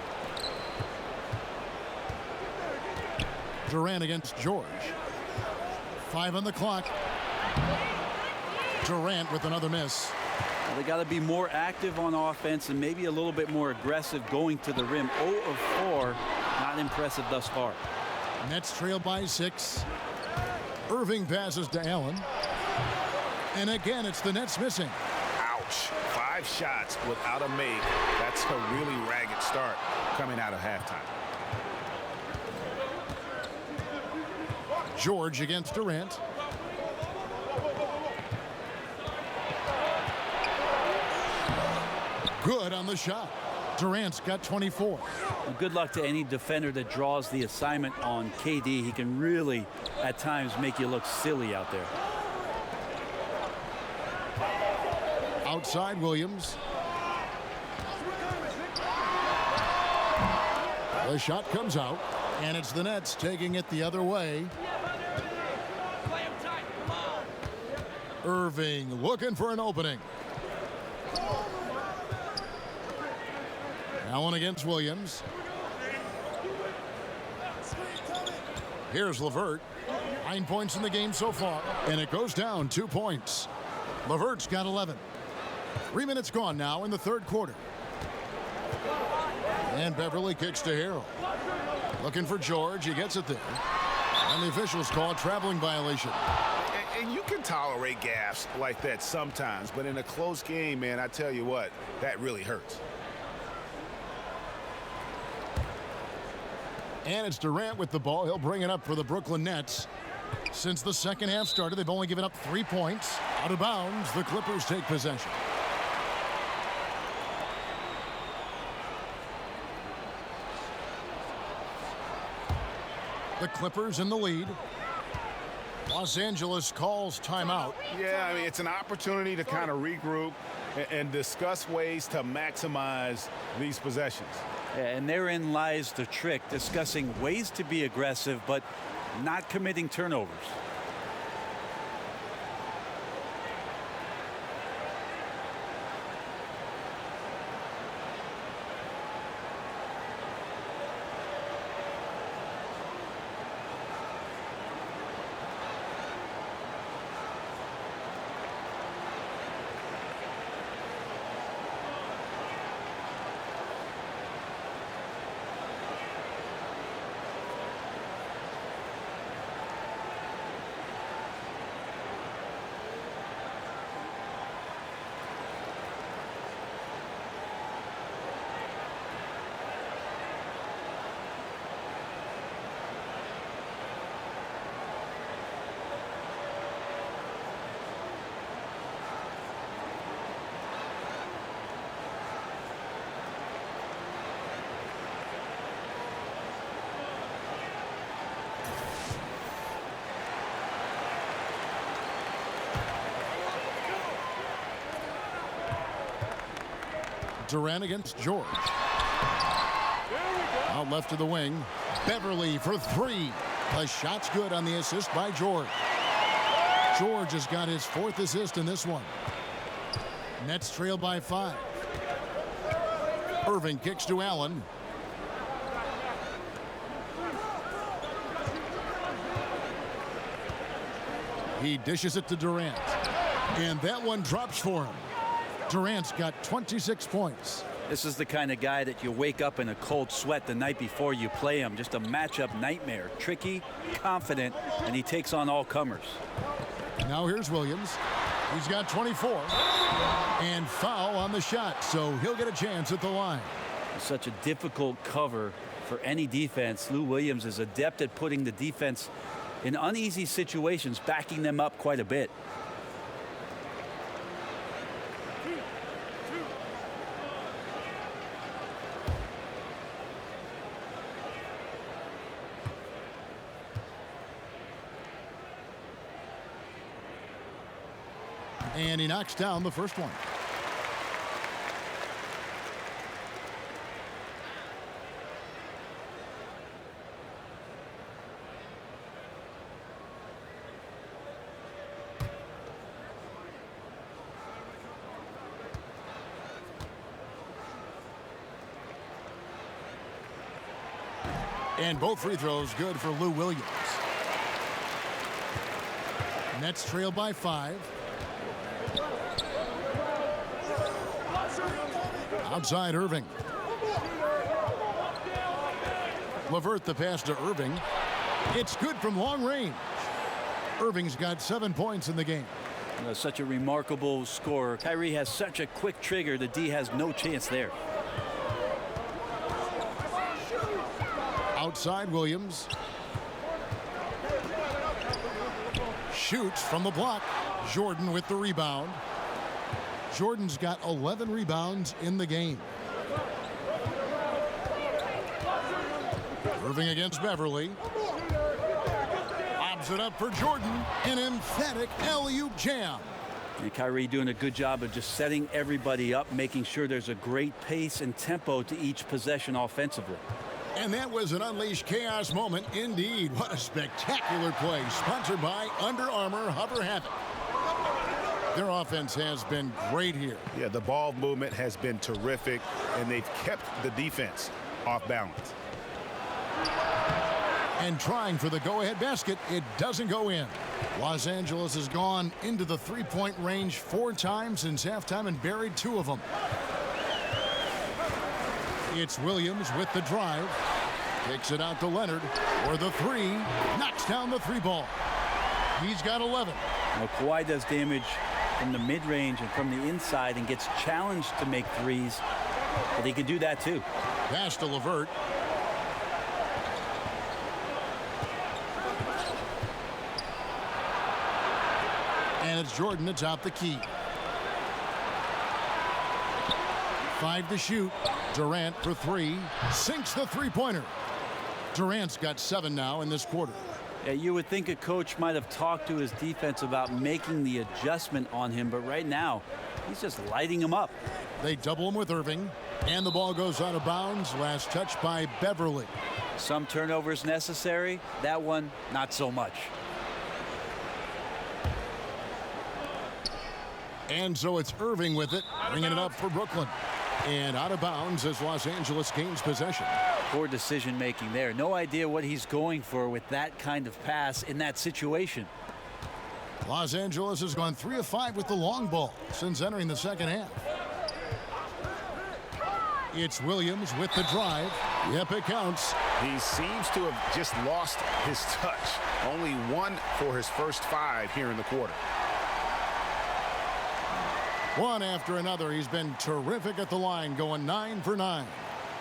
Durant against George. 5 on the clock. Durant with another miss. Well, they got to be more active on offense and maybe a little bit more aggressive going to the rim. 0 of 4. Not impressive thus far. Nets trail by 6. Irving passes to Allen. And again, it's the Nets missing. Ouch. 5 shots without a make. That's a really ragged start coming out of halftime. George against Durant. Good on the shot. Durant's got 24. Well, good luck to any defender that draws the assignment on KD. He can really, at times, make you look silly out there. Outside Williams. The shot comes out, and it's the Nets taking it the other way. Irving looking for an opening. Allen against Williams. Here's LeVert. 9 points in the game so far, and it goes down 2 points. LeVert's got 11. 3 minutes gone now in the third quarter. And Beverly kicks to Harrell. Looking for George. He gets it there. And the officials call a traveling violation. And you can tolerate gaffes like that sometimes, but in a close game, man, I tell you what, that really hurts. And it's Durant with the ball. He'll bring it up for the Brooklyn Nets. Since the second half started, they've only given up 3 points. Out of bounds, the Clippers take possession. The Clippers in the lead. Los Angeles calls timeout. Yeah, I mean, it's an opportunity to kind of regroup and discuss ways to maximize these possessions. And therein lies the trick, discussing ways to be aggressive, but not committing turnovers. Durant against George. Out left to the wing. Beverly for 3. The shot's good on the assist by George. George has got his 4th assist in this one. Nets trail by 5. Irving kicks to Allen. He dishes it to Durant. And that one drops for him. Durant's got 26 points. This is the kind of guy that you wake up in a cold sweat the night before you play him. Just a matchup nightmare. Tricky, confident, and he takes on all comers. Now here's Williams. He's got 24. And foul on the shot, so he'll get a chance at the line. Such a difficult cover for any defense. Lou Williams is adept at putting the defense in uneasy situations, backing them up quite a bit. And he knocks down the first one. And both free throws good for Lou Williams. Nets trail by 5. Outside Irving. LeVert the pass to Irving. It's good from long range. Irving's got 7 points in the game. Such a remarkable scorer. Kyrie has such a quick trigger. The D has no chance there. Outside Williams. Shoots from the block. Jordan with the rebound. Jordan's got 11 rebounds in the game. Irving against Beverly. Lobs it up for Jordan. An emphatic alley-oop jam. And Kyrie doing a good job of just setting everybody up, making sure there's a great pace and tempo to each possession offensively. And that was an unleashed chaos moment indeed. What a spectacular play. Sponsored by Under Armour Hover Havoc. Their offense has been great here. Yeah, the ball movement has been terrific, and they've kept the defense off balance. And trying for the go-ahead basket, it doesn't go in. Los Angeles has gone into the three-point range 4 times since halftime and buried 2 of them. It's Williams with the drive. Kicks it out to Leonard for the 3. Knocks down the 3 ball. He's got 11. Now, Kawhi does damage from the mid-range and from the inside and gets challenged to make threes. But he can do that too. Pass to LeVert. And it's Jordan atop the key. 5 to shoot. Durant for 3. Sinks the three-pointer. Durant's got 7 now in this quarter. Yeah, you would think a coach might have talked to his defense about making the adjustment on him, but right now, he's just lighting him up. They double him with Irving, and the ball goes out of bounds. Last touch by Beverly. Some turnovers necessary. That one, not so much. And so it's Irving with it, bringing it up for Brooklyn. And out of bounds as Los Angeles gains possession. Poor decision making there. No idea what he's going for with that kind of pass in that situation. Los Angeles has gone 3 of 5 with the long ball since entering the second half. It's Williams with the drive. Yep, it counts. He seems to have just lost his touch. Only 1 for his first 5 here in the quarter. One after another. He's been terrific at the line, going 9 for 9.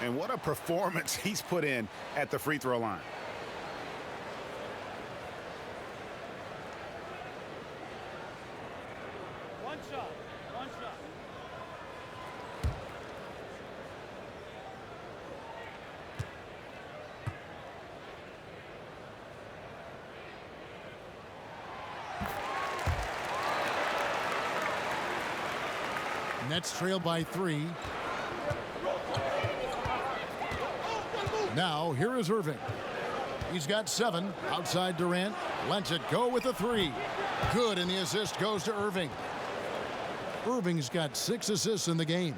And what a performance he's put in at the free throw line. One shot. Nets trail by 3. Now, here is Irving. He's got 7. Outside Durant. Lets it go with a 3. Good, and the assist goes to Irving. Irving's got 6 assists in the game.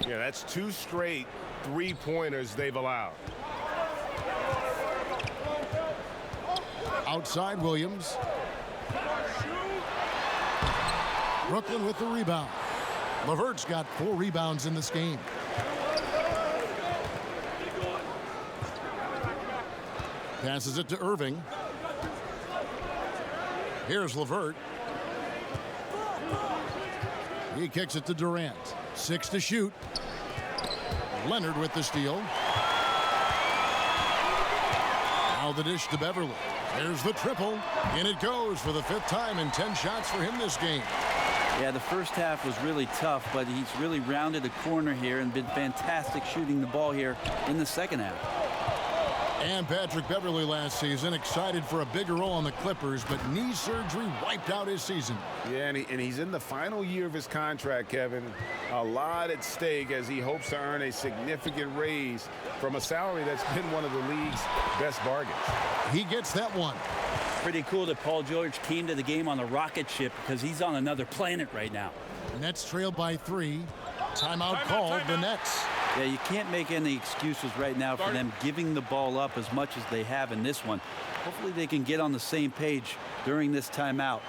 Yeah, that's 2 straight three-pointers they've allowed. Outside Williams. Brooklyn with the rebound. LeVert's got 4 rebounds in this game. Passes it to Irving. Here's LeVert. He kicks it to Durant. 6 to shoot. Leonard with the steal. Now the dish to Beverly. There's the triple. And it goes for the 5th time in 10 shots for him this game. Yeah, the first half was really tough, but he's really rounded the corner here and been fantastic shooting the ball here in the second half. And Patrick Beverly last season excited for a bigger role on the Clippers, but knee surgery wiped out his season. Yeah, and he's in the final year of his contract, Kevin. A lot at stake as he hopes to earn a significant raise from a salary that's been one of the league's best bargains. He gets that one. Pretty cool that Paul George came to the game on a rocket ship because he's on another planet right now. Nets trail by 3. Timeout called. The Nets. Yeah, you can't make any excuses right now for them giving the ball up as much as they have in this one. Hopefully they can get on the same page during this timeout.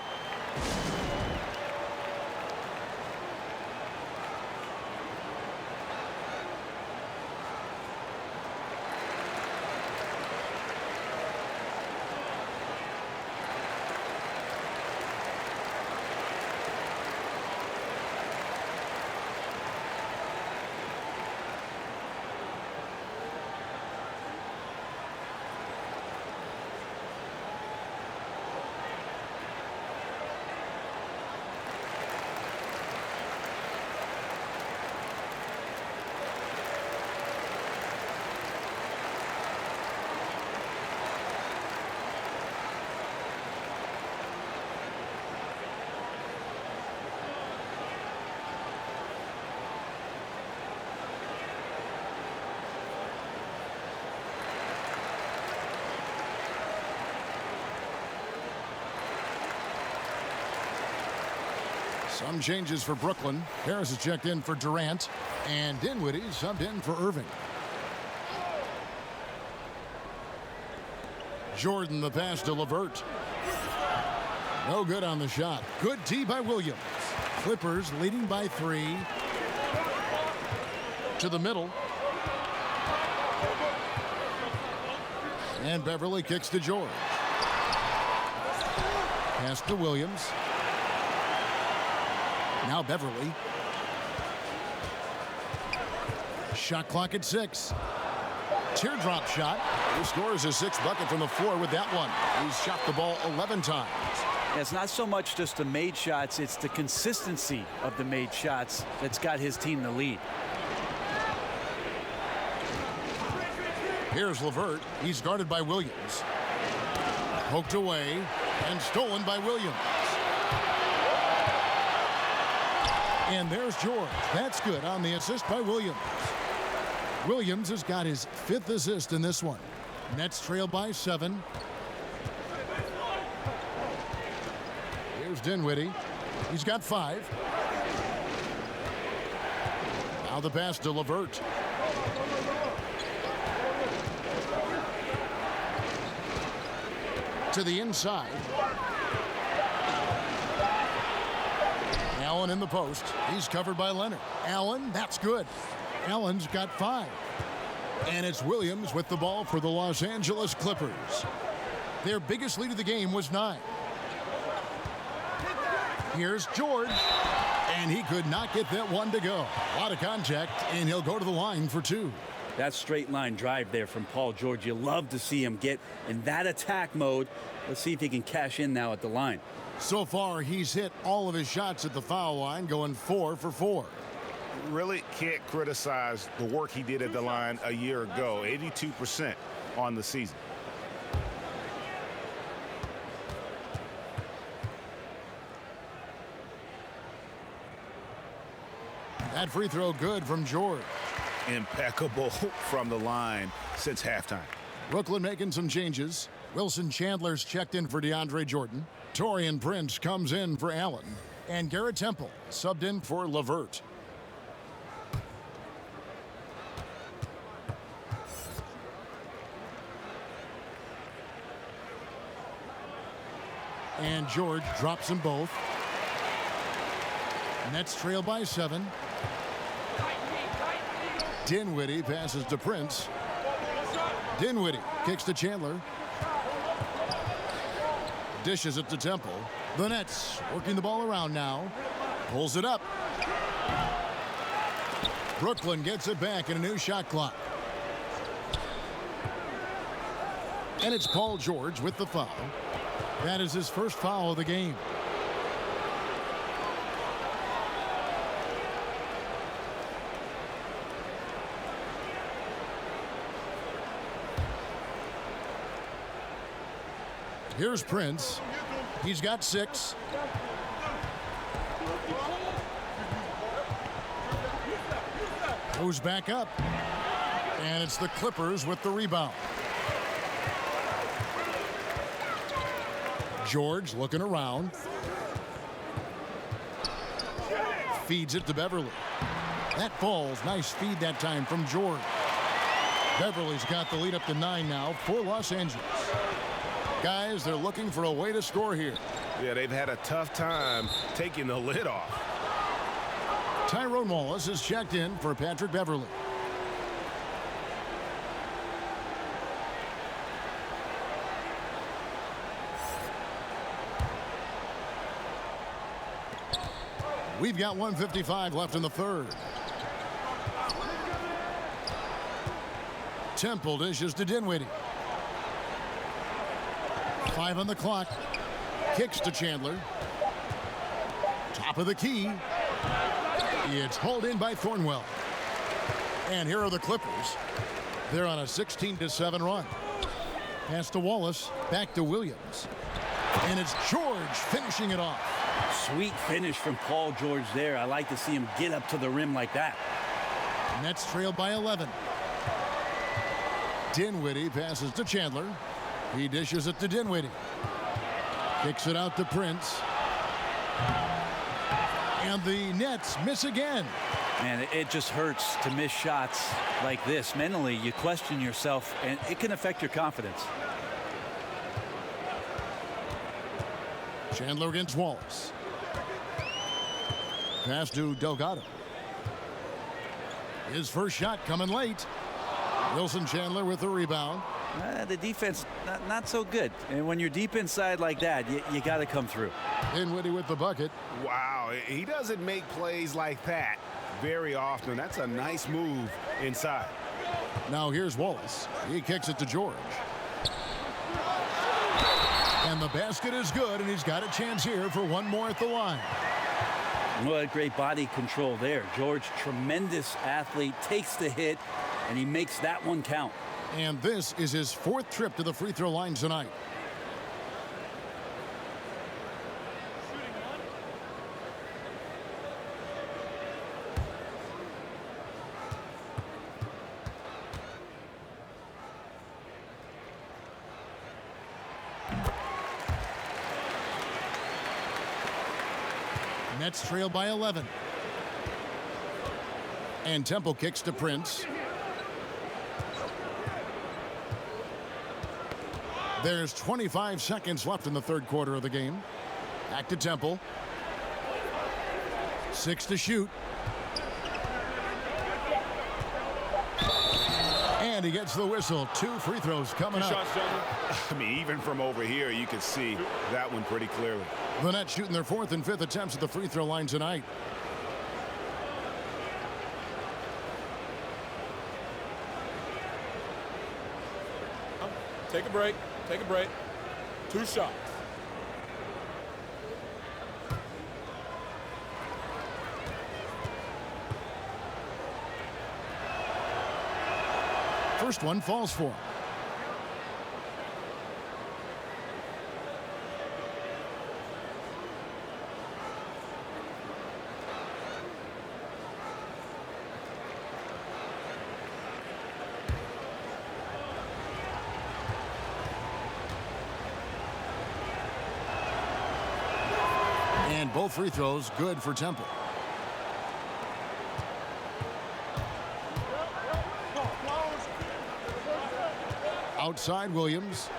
Some changes for Brooklyn. Harris is checked in for Durant, and Dinwiddie subbed in for Irving. Jordan the pass to LeVert. No good on the shot. Good D by Williams. Clippers leading by 3. To the middle. And Beverly kicks to George. Pass to Williams. Now Beverly. Shot clock at 6. Teardrop shot. He scores his 6th bucket from the floor with that one. He's shot the ball 11 times. It's not so much just the made shots, it's the consistency of the made shots that's got his team the lead. Here's LeVert. He's guarded by Williams. Poked away and stolen by Williams. And there's George. That's good on the assist by Williams. Williams has got his 5th assist in this one. Nets trail by 7. Here's Dinwiddie. He's got 5. Now the pass to LeVert. To the inside. Allen in the post. He's covered by Leonard. Allen, that's good. Allen's got 5. And it's Williams with the ball for the Los Angeles Clippers. Their biggest lead of the game was 9. Here's George. And he could not get that one to go. A lot of contact, and he'll go to the line for 2. That straight line drive there from Paul George. You love to see him get in that attack mode. Let's see if he can cash in now at the line. So far, he's hit all of his shots at the foul line, going 4 for 4. Really can't criticize the work he did at the line a year ago. 82% on the season. That free throw good from George. Impeccable from the line since halftime. Brooklyn making some changes. Wilson Chandler's checked in for DeAndre Jordan. Taurean Prince comes in for Allen. And Garrett Temple subbed in for LeVert. And George drops them both. Nets trail by 7. Dinwiddie passes to Prince. Dinwiddie kicks to Chandler. Dishes it to Temple. The Nets working the ball around now. Pulls it up. Brooklyn gets it back in a new shot clock. And it's Paul George with the foul. That is his first foul of the game. Here's Prince. He's got 6. Goes back up. And it's the Clippers with the rebound. George looking around. Feeds it to Beverly. That falls. Nice feed that time from George. Beverly's got the lead up to 9 now for Los Angeles. Guys, they're looking for a way to score here. Yeah, they've had a tough time taking the lid off. Tyrone Wallace is checked in for Patrick Beverly. We've got 1:55 left in the third. Temple dishes to Dinwiddie. 5 on the clock. Kicks to Chandler. Top of the key. It's hauled in by Thornwell. And here are the Clippers. They're on a 16-7 run. Pass to Wallace. Back to Williams. And it's George finishing it off. Sweet finish from Paul George there. I like to see him get up to the rim like that. Nets trail by 11. Dinwiddie passes to Chandler. He dishes it to Dinwiddie. Kicks it out to Prince. And the Nets miss again. And it just hurts to miss shots like this. Mentally, you question yourself, and it can affect your confidence. Chandler against Wallace. Pass to Delgado. His first shot coming late. Wilson Chandler with the rebound. The defense, not so good. And when you're deep inside like that, you got to come through. Dinwiddie with the bucket. Wow, he doesn't make plays like that very often. That's a nice move inside. Now here's Wallace. He kicks it to George. And the basket is good, and he's got a chance here for one more at the line. What great body control there. George, tremendous athlete, takes the hit, and he makes that one count. And this is his 4th trip to the free throw line tonight. Nets trail by 11. And Temple kicks to Prince. There's 25 seconds left in the third quarter of the game. Back to Temple. 6 to shoot. And he gets the whistle. 2 free throws coming up. I mean, even from over here, you can see that one pretty clearly. The Nets shooting their 4th and 5th attempts at the free throw line tonight. Take a break. Take a break. 2 shots. First one falls for him. And both free throws good for Temple. Outside Williams.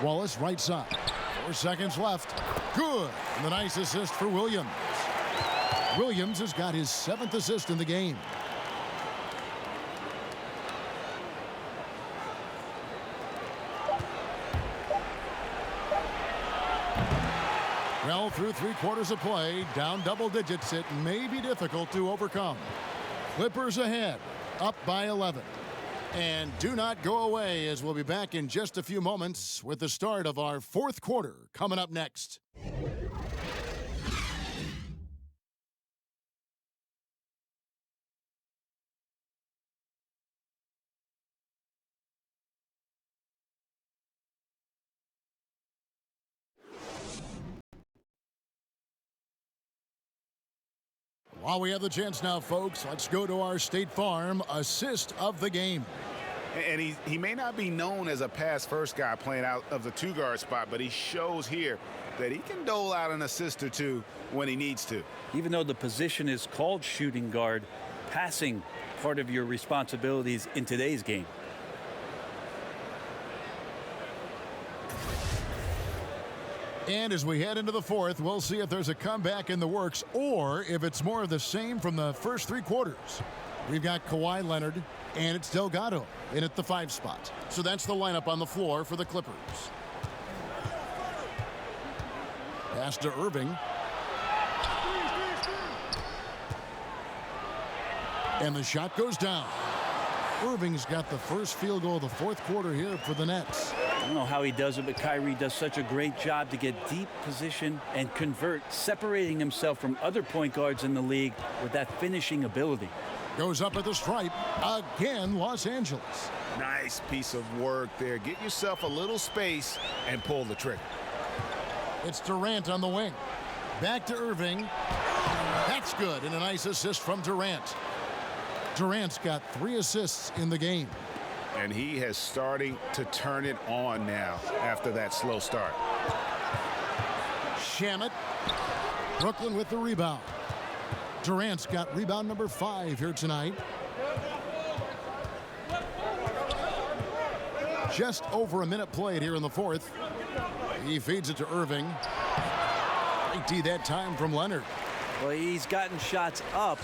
Wallace right side. 4 seconds left. Good. And the nice assist for Williams. Williams has got his 7th assist in the game. Well, through 3 quarters of play, down double digits, it may be difficult to overcome. Clippers ahead, up by 11. And do not go away, as we'll be back in just a few moments with the start of our 4th quarter coming up next. While we have the chance now, folks, let's go to our State Farm assist of the game. And he may not be known as a pass-first guy playing out of the two-guard spot, but he shows here that he can dole out an assist or two when he needs to. Even though the position is called shooting guard, passing part of your responsibilities in today's game. And as we head into the fourth, we'll see if there's a comeback in the works or if it's more of the same from the first three quarters. We've got Kawhi Leonard, and it's Delgado in at the 5 spot. So that's the lineup on the floor for the Clippers. Pass to Irving. And the shot goes down. Irving's got the first field goal of the fourth quarter here for the Nets. I don't know how he does it, but Kyrie does such a great job to get deep position and convert, separating himself from other point guards in the league with that finishing ability. Goes up at the stripe. Again, Los Angeles. Nice piece of work there. Get yourself a little space and pull the trigger. It's Durant on the wing. Back to Irving. That's good, and a nice assist from Durant. Durant's got 3 assists in the game. And he has starting to turn it on now after that slow start. Shamet. Brooklyn with the rebound. Durant's got rebound number 5 here tonight. Just over a minute played here in the fourth. He feeds it to Irving. Great D that time from Leonard. Well, he's gotten shots up,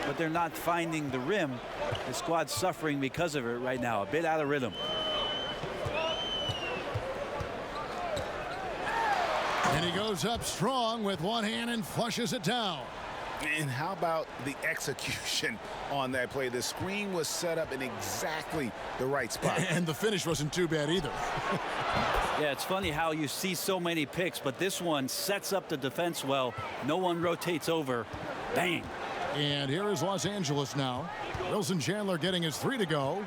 but they're not finding the rim. The squad's suffering because of it right now, a bit out of rhythm. And he goes up strong with one hand and flushes it down. And how about the execution on that play? The screen was set up in exactly the right spot. And the finish wasn't too bad either. Yeah, it's funny how you see so many picks, but this one sets up the defense well. No one rotates over. Bang. And here is Los Angeles now. Wilson Chandler getting his 3 to go.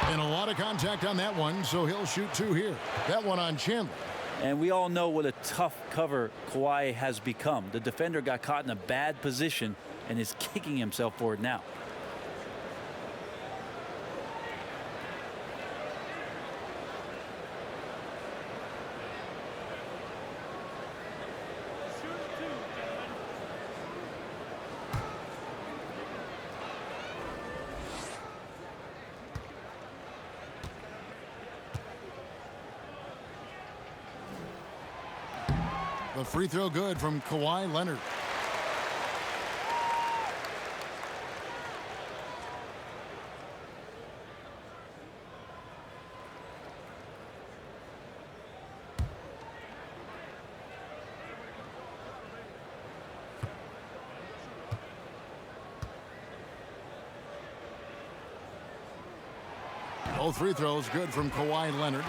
And a lot of contact on that one, so he'll shoot 2 here. That one on Chandler. And we all know what a tough cover Kawhi has become. The defender got caught in a bad position and is kicking himself for it now. The free throw good from Kawhi Leonard. Both free throws good from Kawhi Leonard.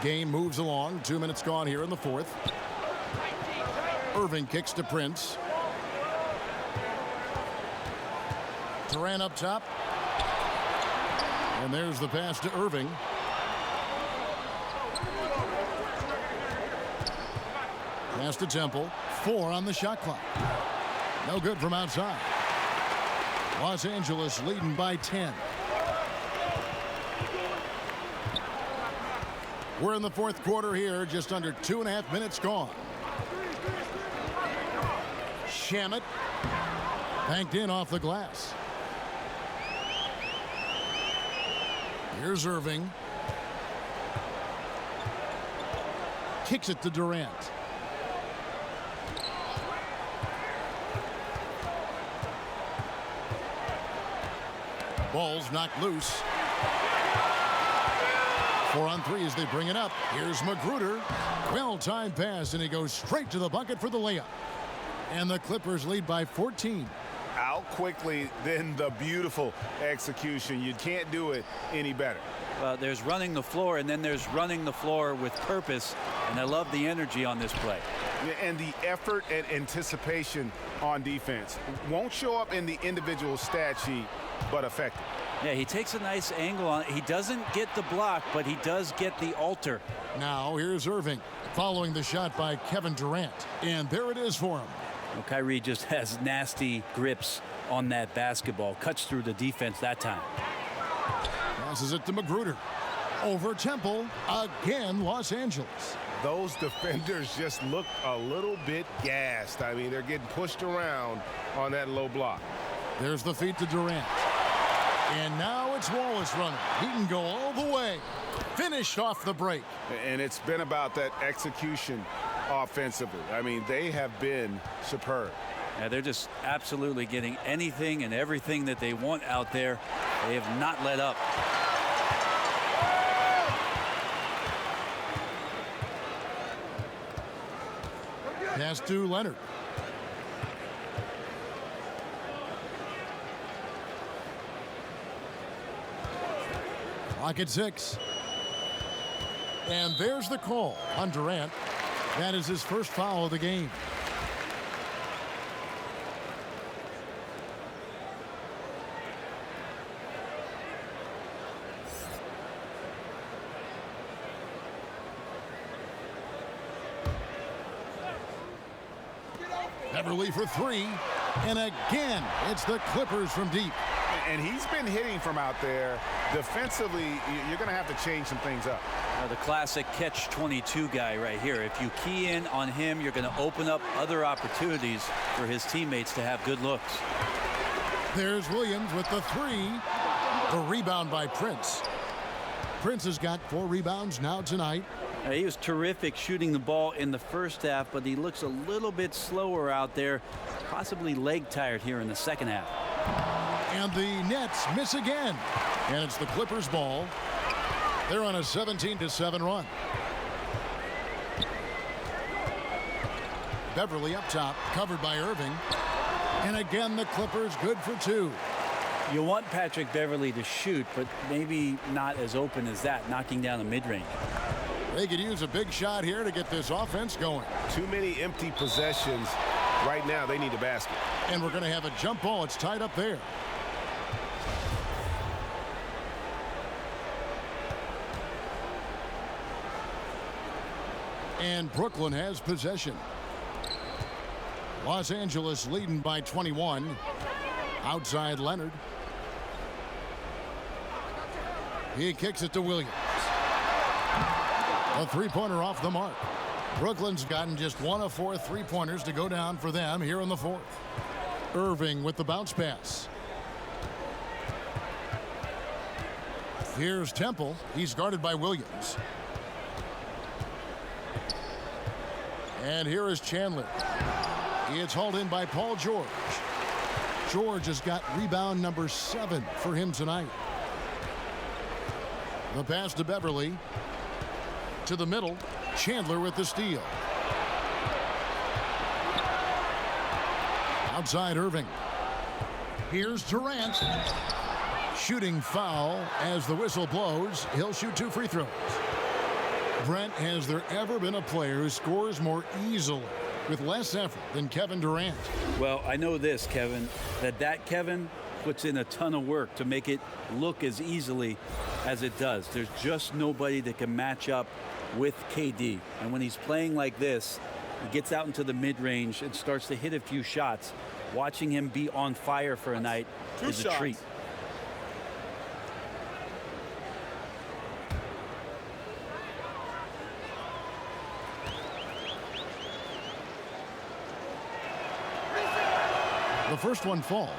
Game moves along. 2 minutes gone here in the fourth. Irving kicks to Prince. Durant up top. And there's the pass to Irving. Pass to Temple. 4 on the shot clock. No good from outside. Los Angeles leading by 10. We're in the fourth quarter here, just under 2.5 minutes gone. Shamet banked in off the glass. Here's Irving. Kicks it to Durant. Ball's knocked loose. 4 on 3 as they bring it up. Here's Magruder. Well-timed pass, and he goes straight to the bucket for the layup. And the Clippers lead by 14. Out quickly, then the beautiful execution. You can't do it any better. Well, there's running the floor, and then there's running the floor with purpose, and I love the energy on this play. And the effort and anticipation on defense won't show up in the individual stat sheet, but effective. Yeah, he takes a nice angle on it. He doesn't get the block, but he does get the alter. Now here's Irving following the shot by Kevin Durant. And there it is for him. Well, Kyrie just has nasty grips on that basketball. Cuts through the defense that time. Passes it to Magruder. Over Temple. Again, Los Angeles. Those defenders just look a little bit gassed. I mean, they're getting pushed around on that low block. There's the feed to Durant. And now it's Wallace running. He can go all the way. Finished off the break. And it's been about that execution offensively. I mean, they have been superb. Yeah, they're just absolutely getting anything and everything that they want out there. They have not let up. Pass to Leonard. Clock at 6. And there's the call on Durant. That is his first foul of the game. Beverly for 3. And again, it's the Clippers from deep. And he's been hitting from out there. Defensively, you're going to have to change some things up. The classic catch-22 guy right here. If you key in on him, you're going to open up other opportunities for his teammates to have good looks. There's Williams with the 3. The rebound by Prince. Prince has got 4 rebounds now tonight. He was terrific shooting the ball in the first half, but he looks a little bit slower out there, possibly leg tired here in the second half. And the Nets miss again. And it's the Clippers' ball. They're on a 17-7 run. Beverly up top, covered by Irving. And again, the Clippers good for 2. You want Patrick Beverly to shoot, but maybe not as open as that, knocking down the mid-range. They could use a big shot here to get this offense going. Too many empty possessions. Right now, they need a basket. And we're going to have a jump ball. It's tied up there. And Brooklyn has possession. Los Angeles leading by 21. Outside Leonard. He kicks it to Williams. A three-pointer off the mark. Brooklyn's gotten just 1 of 4 three-pointers to go down for them here in the 4th. Irving with the bounce pass. Here's Temple. He's guarded by Williams. And here is Chandler. It's hauled in by Paul George. George has got rebound number 7 for him tonight. The pass to Beverly. To the middle. Chandler with the steal. Outside Irving. Here's Durant. Shooting foul as the whistle blows. He'll shoot 2 free throws. Brent, has there ever been a player who scores more easily with less effort than Kevin Durant? Well, I know this, Kevin, that Kevin puts in a ton of work to make it look as easily as it does. There's just nobody that can match up with KD. And when he's playing like this, he gets out into the mid-range and starts to hit a few shots. Watching him be on fire for a night is a treat. The first one falls.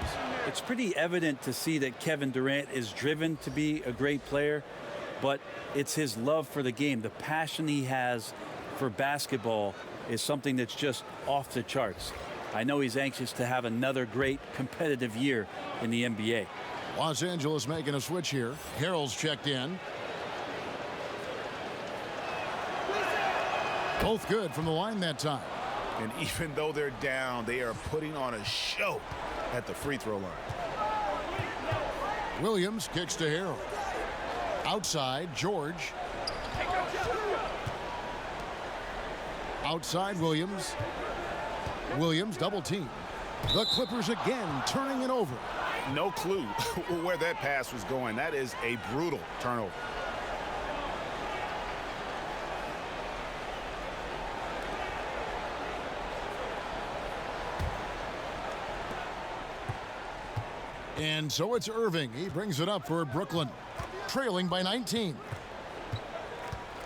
It's pretty evident to see that Kevin Durant is driven to be a great player, but it's his love for the game. The passion he has for basketball is something that's just off the charts. I know he's anxious to have another great competitive year in the NBA. Los Angeles making a switch here. Harrell's checked in. Both good from the line that time. And even though they're down, they are putting on a show at the free throw line. Williams kicks to Harrell. Outside, George. Outside, Williams. Williams double team. The Clippers again turning it over. No clue where that pass was going. That is a brutal turnover. And so it's Irving. He brings it up for Brooklyn, trailing by 19.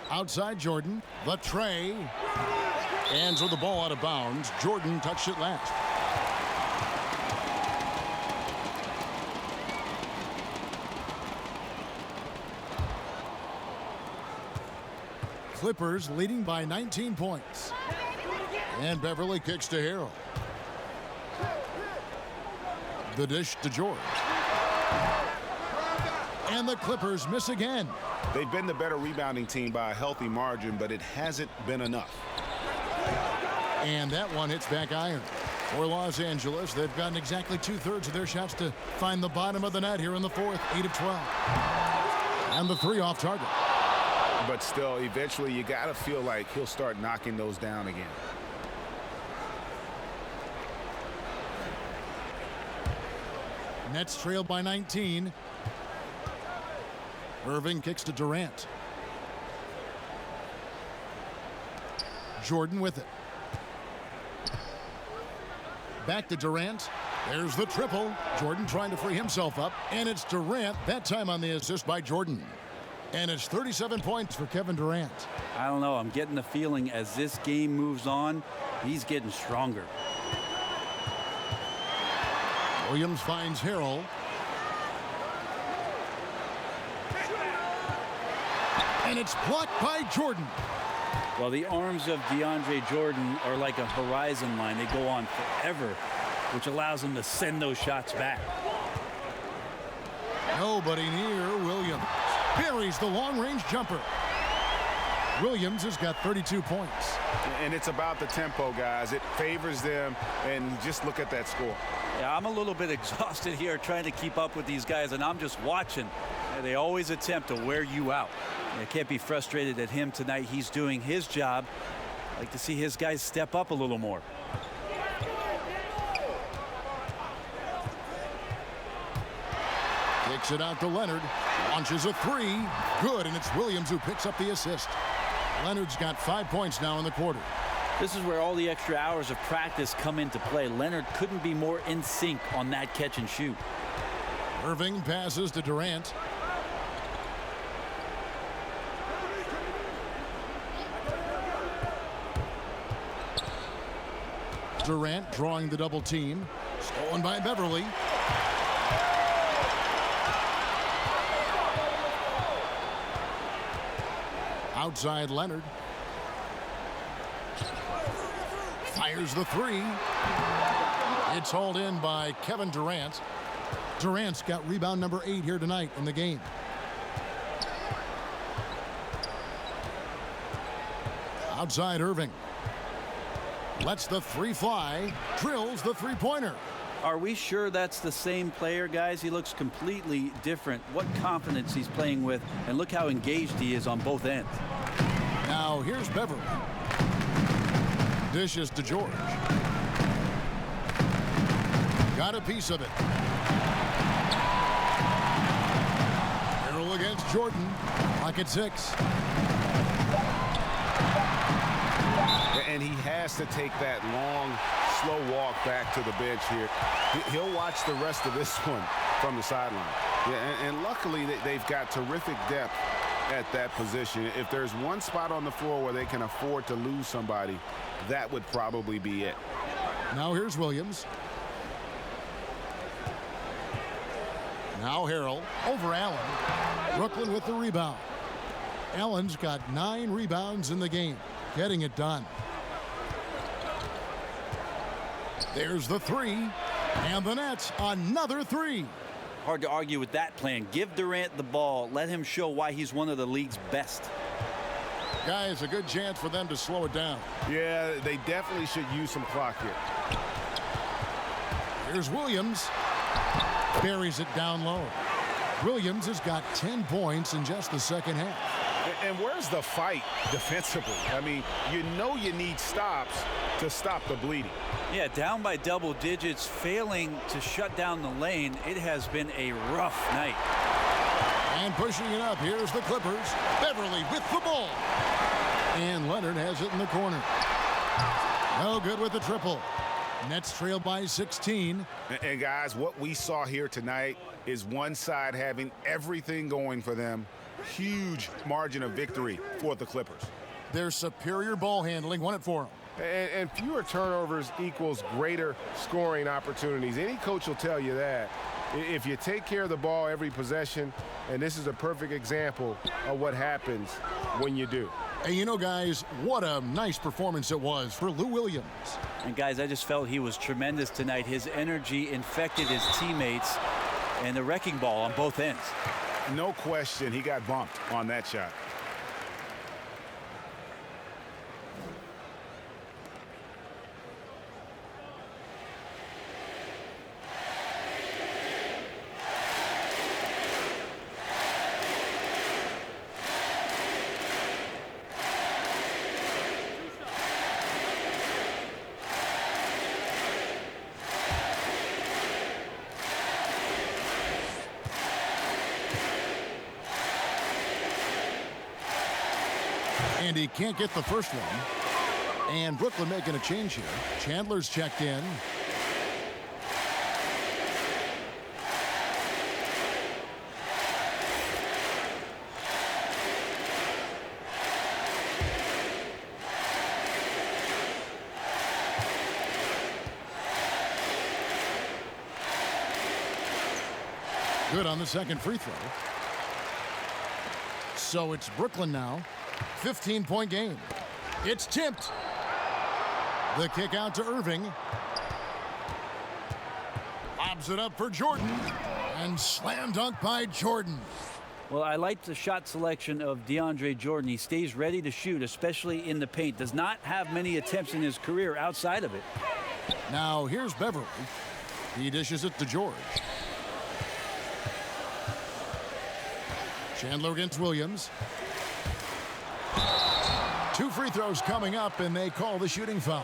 Outside Jordan, the tray. And so the ball out of bounds. Jordan touched it last. Clippers leading by 19 points. And Beverly kicks to Harrell. The dish to George. And the Clippers miss again. They've been the better rebounding team by a healthy margin, but it hasn't been enough. And that one hits back iron. For Los Angeles, they've gotten exactly 2/3 of their shots to find the bottom of the net here in the fourth, 8 of 12. And the three off target. But still, eventually you got to feel like he'll start knocking those down again. Nets trailed by 19. Irving kicks to Durant. Jordan with it. Back to Durant. There's the triple. Jordan trying to free himself up. And it's Durant, that time on the assist by Jordan. And it's 37 points for Kevin Durant. I don't know. I'm getting the feeling as this game moves on, he's getting stronger. Williams finds Harrell. And it's blocked by Jordan. Well, the arms of DeAndre Jordan are like a horizon line. They go on forever, which allows him to send those shots back. Nobody near Williams. Buries the long-range jumper. Williams has got 32 points. And it's about the tempo, guys. It favors them, and just look at that score. Yeah, I'm a little bit exhausted here trying to keep up with these guys, and I'm just watching. They always attempt to wear you out. I can't be frustrated at him tonight. He's doing his job. I'd like to see his guys step up a little more. Kicks it out to Leonard. Launches a three. Good, and it's Williams who picks up the assist. Leonard's got 5 points now in the quarter. This is where all the extra hours of practice come into play. Leonard couldn't be more in sync on that catch and shoot. Irving passes to Durant. Durant drawing the double team. Stolen by Beverly. Outside Leonard. Fires the three. It's hauled in by Kevin Durant. Durant's got rebound number 8 here tonight in the game. Outside Irving. Lets the three fly. Drills the three-pointer. Are we sure that's the same player, guys? He looks completely different. What confidence he's playing with, and look how engaged he is on both ends. Now here's Beverly. Dishes to George. Got a piece of it. Harrell against Jordan. Clock at 6. And he has to take that long, slow walk back to the bench here. He'll watch the rest of this one from the sideline. Yeah, and luckily they've got terrific depth at that position. If there's one spot on the floor where they can afford to lose somebody, that would probably be it. Now here's Williams. Now Harrell over Allen. Brooklyn with the rebound. Allen's got 9 rebounds in the game. Getting it done. There's the three. And the Nets, another three. Hard to argue with that plan. Give Durant the ball. Let him show why he's one of the league's best. Guys, a good chance for them to slow it down. Yeah, they definitely should use some clock here. Here's Williams. Buries it down low. Williams has got 10 points in just the second half. And where's the fight defensively? I mean, you know you need stops to stop the bleeding. Yeah, down by double digits, failing to shut down the lane. It has been a rough night. And pushing it up, here's the Clippers. Beverly with the ball. And Leonard has it in the corner. No good with the triple. Nets trail by 16. And guys, what we saw here tonight is one side having everything going for them. Huge margin of victory for the Clippers. Their superior ball handling won it for them. And fewer turnovers equals greater scoring opportunities. Any coach will tell you that. If you take care of the ball every possession, and this is a perfect example of what happens when you do. And you know, guys, what a nice performance it was for Lou Williams. And guys, I just felt he was tremendous tonight. His energy infected his teammates, and the wrecking ball on both ends. No question, he got bumped on that shot. And he can't get the first one. And Brooklyn making a change here. Chandler's checked in. Good on the second free throw. So it's Brooklyn now. 15-point game. It's tipped. The kick out to Irving. Lobs it up for Jordan. And slam dunk by Jordan. Well, I like the shot selection of DeAndre Jordan. He stays ready to shoot, especially in the paint. Does not have many attempts in his career outside of it. Now here's Beverly. He dishes it to George. Chandler against Williams. 2 free throws coming up, and they call the shooting foul.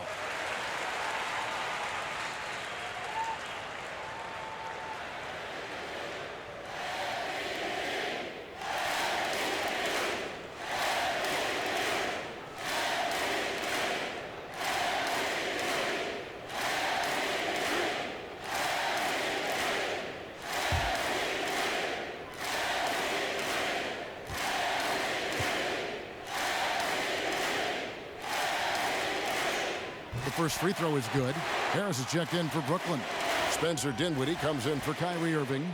First free throw is good. Harris is checked in for Brooklyn. Spencer Dinwiddie comes in for Kyrie Irving.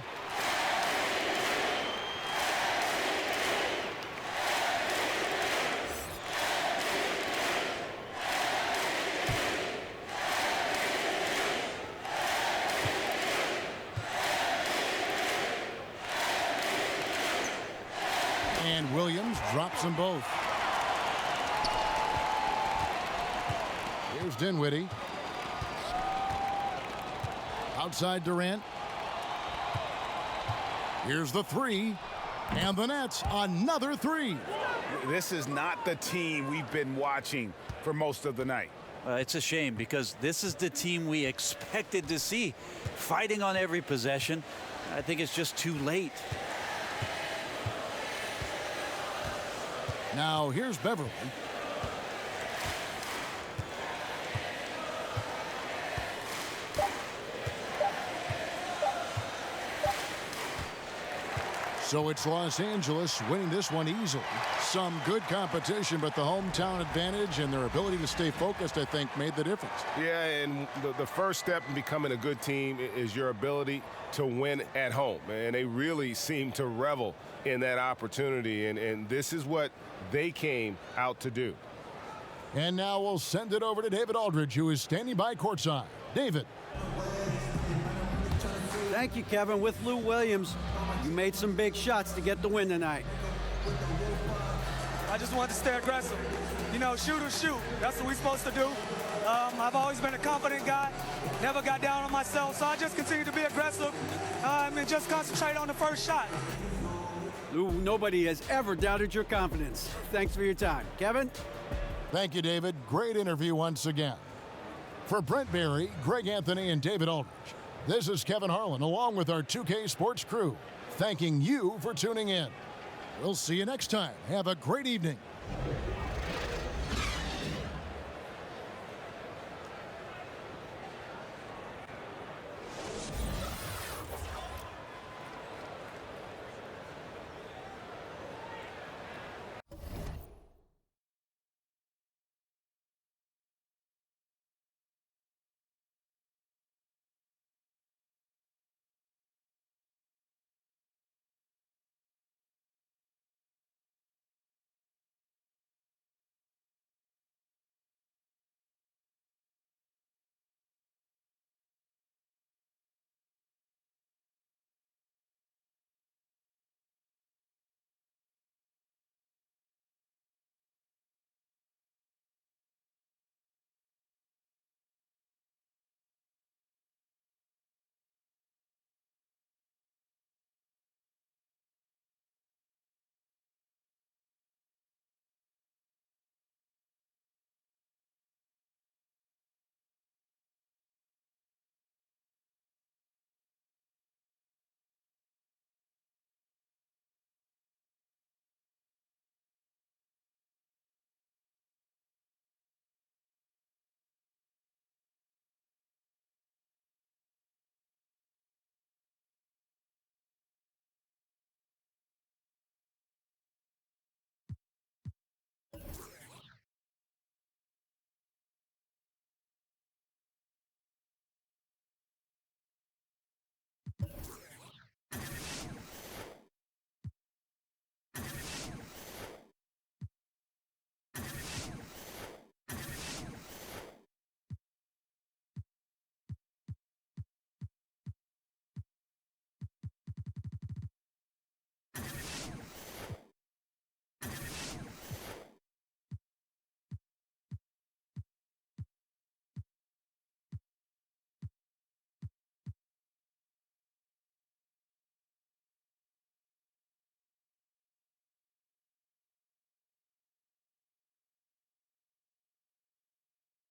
And Williams drops them both. Here's Dinwiddie. Outside Durant. Here's the three. And the Nets, another three. This is not the team we've been watching for most of the night. It's a shame because this is the team we expected to see fighting on every possession. I think it's just too late. Now here's Beverly. So it's Los Angeles winning this one easily. Some good competition, but the hometown advantage and their ability to stay focused, I think, made the difference. Yeah, and the first step in becoming a good team is your ability to win at home. And they really seem to revel in that opportunity, and this is what they came out to do. And now we'll send it over to David Aldridge, who is standing by courtside. David. Thank you, Kevin. With Lou Williams, you made some big shots to get the win tonight. I just wanted to stay aggressive. You know, shoot or shoot. That's what we're supposed to do. I've always been a confident guy, never got down on myself, so I just continue to be aggressive and just concentrate on the first shot. Lou, nobody has ever doubted your confidence. Thanks for your time. Kevin? Thank you, David. Great interview once again. For Brent Barry, Greg Anthony, and David Aldridge, this is Kevin Harlan, along with our 2K Sports crew, thanking you for tuning in. We'll see you next time. Have a great evening.